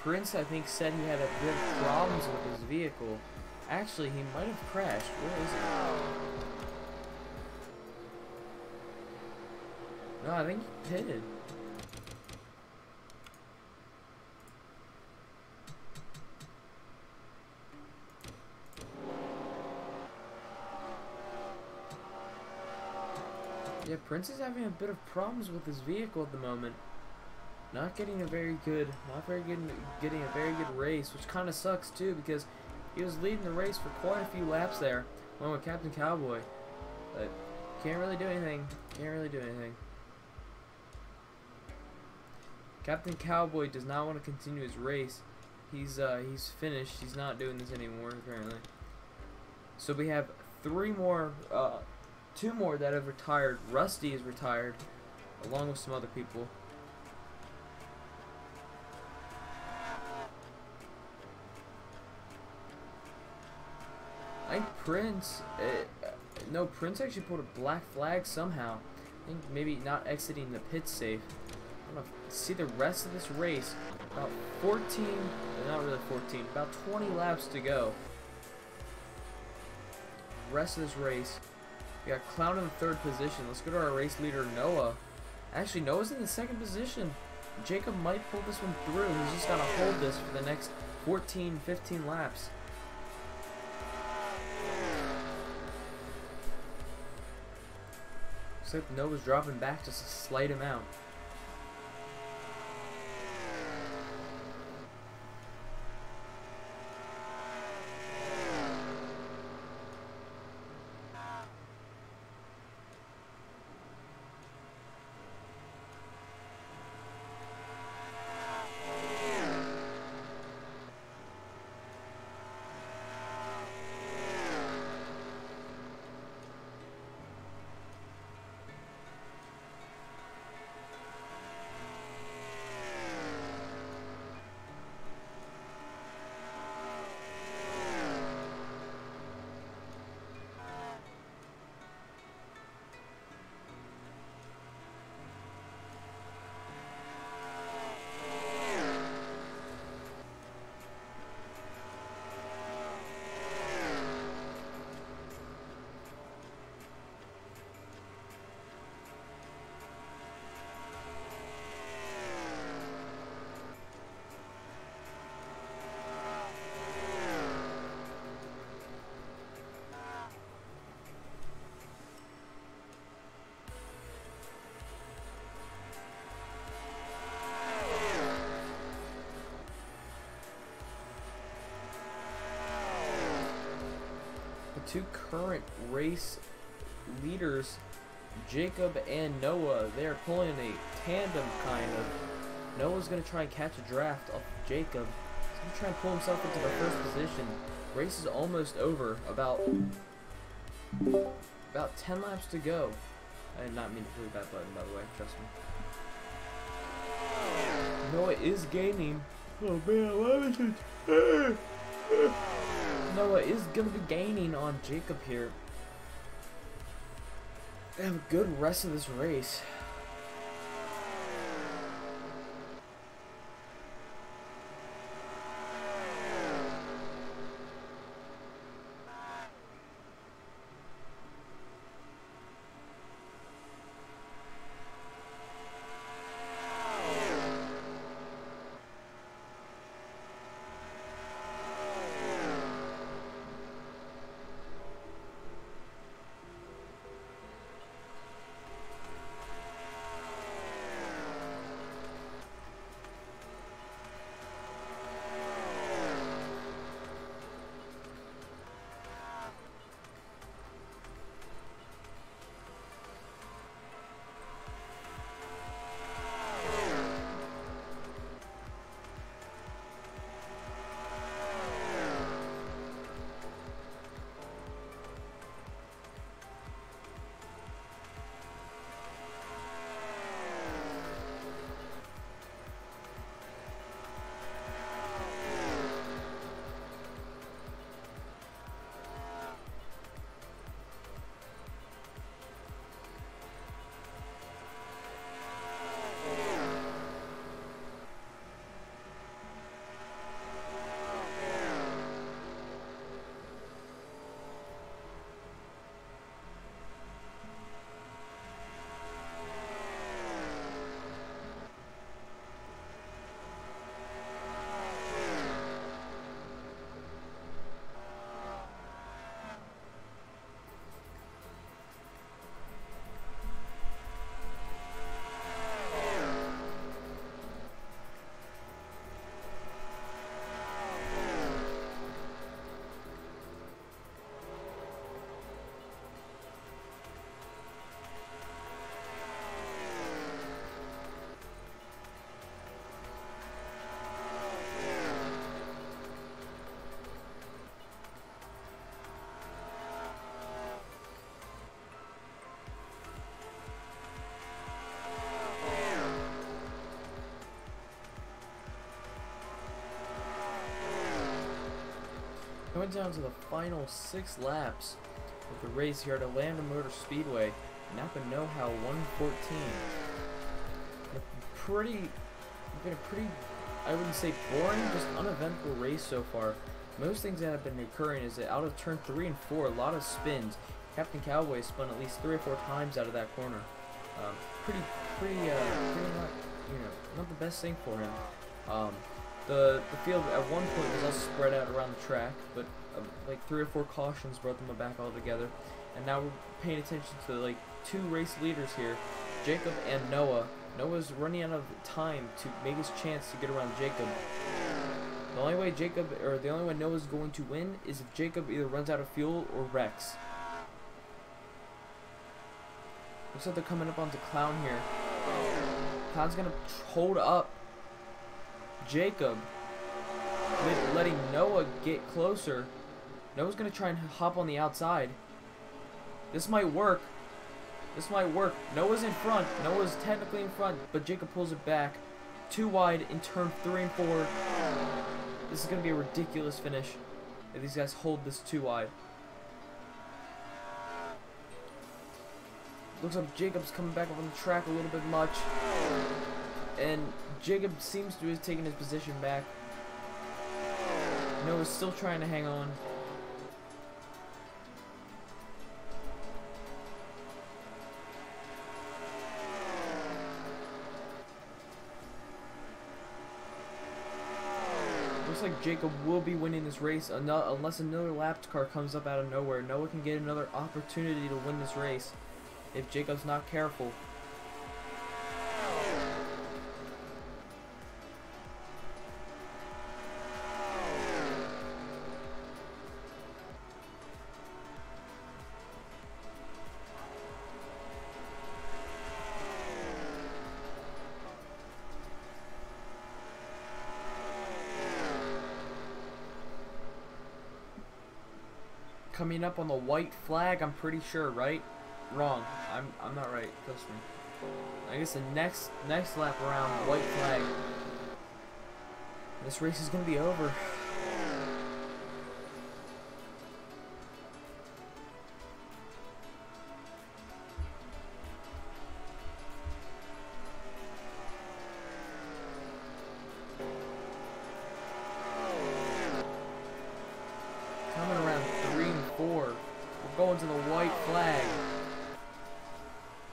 S1: Prince, I think, said he had a bit of problems with his vehicle. Actually, he might have crashed. Where is he? No, I think he pitted. Yeah, Prince is having a bit of problems with his vehicle at the moment. Not getting a very good, getting a very good race, which kind of sucks too, because he was leading the race for quite a few laps there, along with Captain Cowboy. But can't really do anything. Can't really do anything. Captain Cowboy does not want to continue his race. He's finished. He's not doing this anymore, apparently. So we have 3 more, 2 more that have retired. Rusty is retired, along with some other people. I think Prince, no, Prince actually pulled a black flag somehow. I think maybe not exiting the pit safe. I'm gonna see the rest of this race. About 14, not really 14, about 20 laps to go. Rest of this race. We got Clown in the 3rd position. Let's go to our race leader, Noah. Actually, Noah's in the 2nd position. Jacob might pull this one through. He's just got to hold this for the next 14, 15 laps. Looks like Noah's dropping back just a slight amount. two current race leaders, Jacob and Noah. They're pulling a tandem, kind of. Noah's going to try and catch a draft off Jacob. He's going to try and pull himself into the first position. Race is almost over. About 10 laps to go. I did not mean to push that button, by the way. Trust me. Noah is gaining. Oh man, Noah is going to be gaining on Jacob here. They have a good rest of this race. Going down to the final 6 laps of the race here at Atlanta Motor Speedway, Napa Know-How 114. Been a pretty, I wouldn't say boring, just uneventful race so far. Most things that have been occurring is that out of turn 3 and 4, a lot of spins. Captain Cowboy spun at least 3 or 4 times out of that corner. Pretty not, not the best thing for him. The field at one point was all spread out around the track, but like 3 or 4 cautions brought them back all together. And now we're paying attention to like 2 race leaders here, Jacob and Noah. Noah's running out of time to make his chance to get around Jacob. The only way Noah's going to win is if Jacob either runs out of fuel or wrecks. Looks like they're coming up onto Clown here. Clown's gonna hold up Jacob, letting Noah get closer. Noah's gonna try and hop on the outside. This might work. This might work. Noah's in front. Noah's technically in front, but Jacob pulls it back. Too wide in turn 3 and 4. This is gonna be a ridiculous finish if these guys hold this too wide. Looks like Jacob's coming back up on the track a little bit much. And Jacob seems to have taken his position back. Noah's still trying to hang on. Looks like Jacob will be winning this race unless another lap car comes up out of nowhere. Noah can get another opportunity to win this race if Jacob's not careful. coming up on the white flag, I'm pretty sure, right? Wrong. I'm not right. Trust me. I guess the next lap around, white flag. This race is gonna be over. Coming around 3 and 4. We're going to the white flag.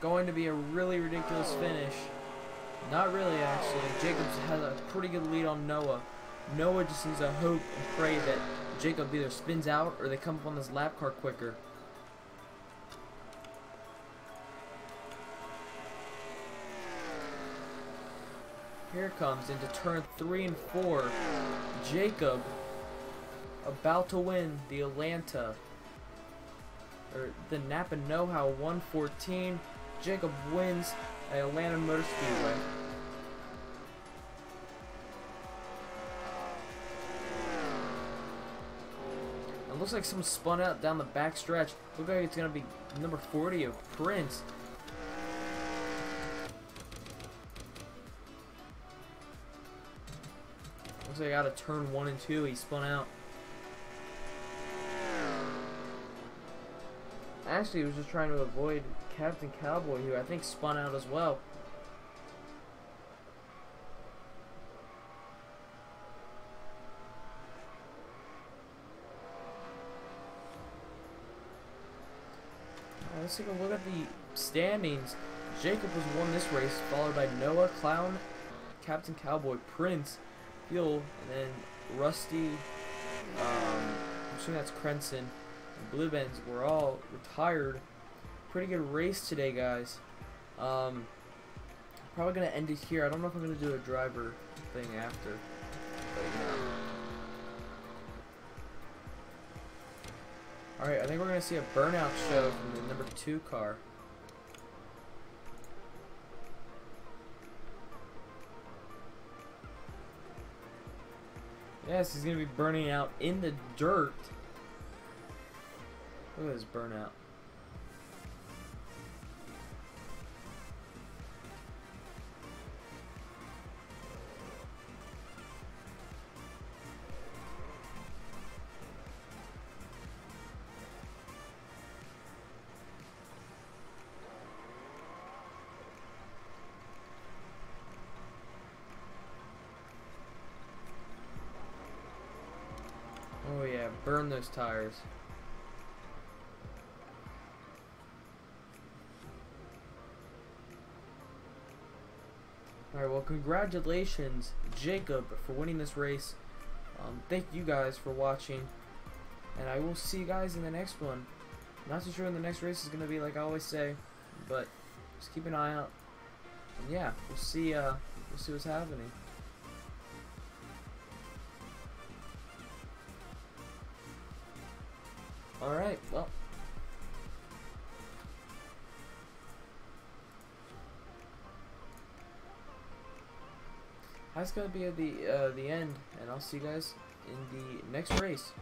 S1: Going to be a really ridiculous finish. Not really, actually. Jacobs has a pretty good lead on Noah. Noah just needs to hope and pray that Jacob either spins out or they come up on this lap car quicker. Here it comes into turn 3 and 4. Jacob about to win the Napa Know-How 114. Jacob wins at Atlanta Motor Speedway. It looks like someone spun out down the back stretch. Looks like it's going to be number 40 of Prince. Looks like out of turn 1 and 2, he spun out. Actually, he was just trying to avoid Captain Cowboy, who I think spun out as well. Let's take a look at the standings. Jacob has won this race, followed by Noah, Clown, Captain Cowboy, Prince, Fuel, and then Rusty, I'm assuming that's Crenson, and Blue Bends were all retired. Pretty good race today, guys. Probably going to end it here. I don't know if I'm going to do a driver thing after, but you know. Alright, I think we're going to see a burnout show from the number 2 car. Yes, he's going to be burning out in the dirt. Look at this burnout. Oh yeah, burn those tires. Alright, well congratulations Jacob for winning this race. Thank you guys for watching, and I will see you guys in the next one. Not too sure when the next race is going to be, like I always say, but just keep an eye out. And yeah, we'll see what's happening. Alright, well. That's gonna be at the end, and I'll see you guys in the next race.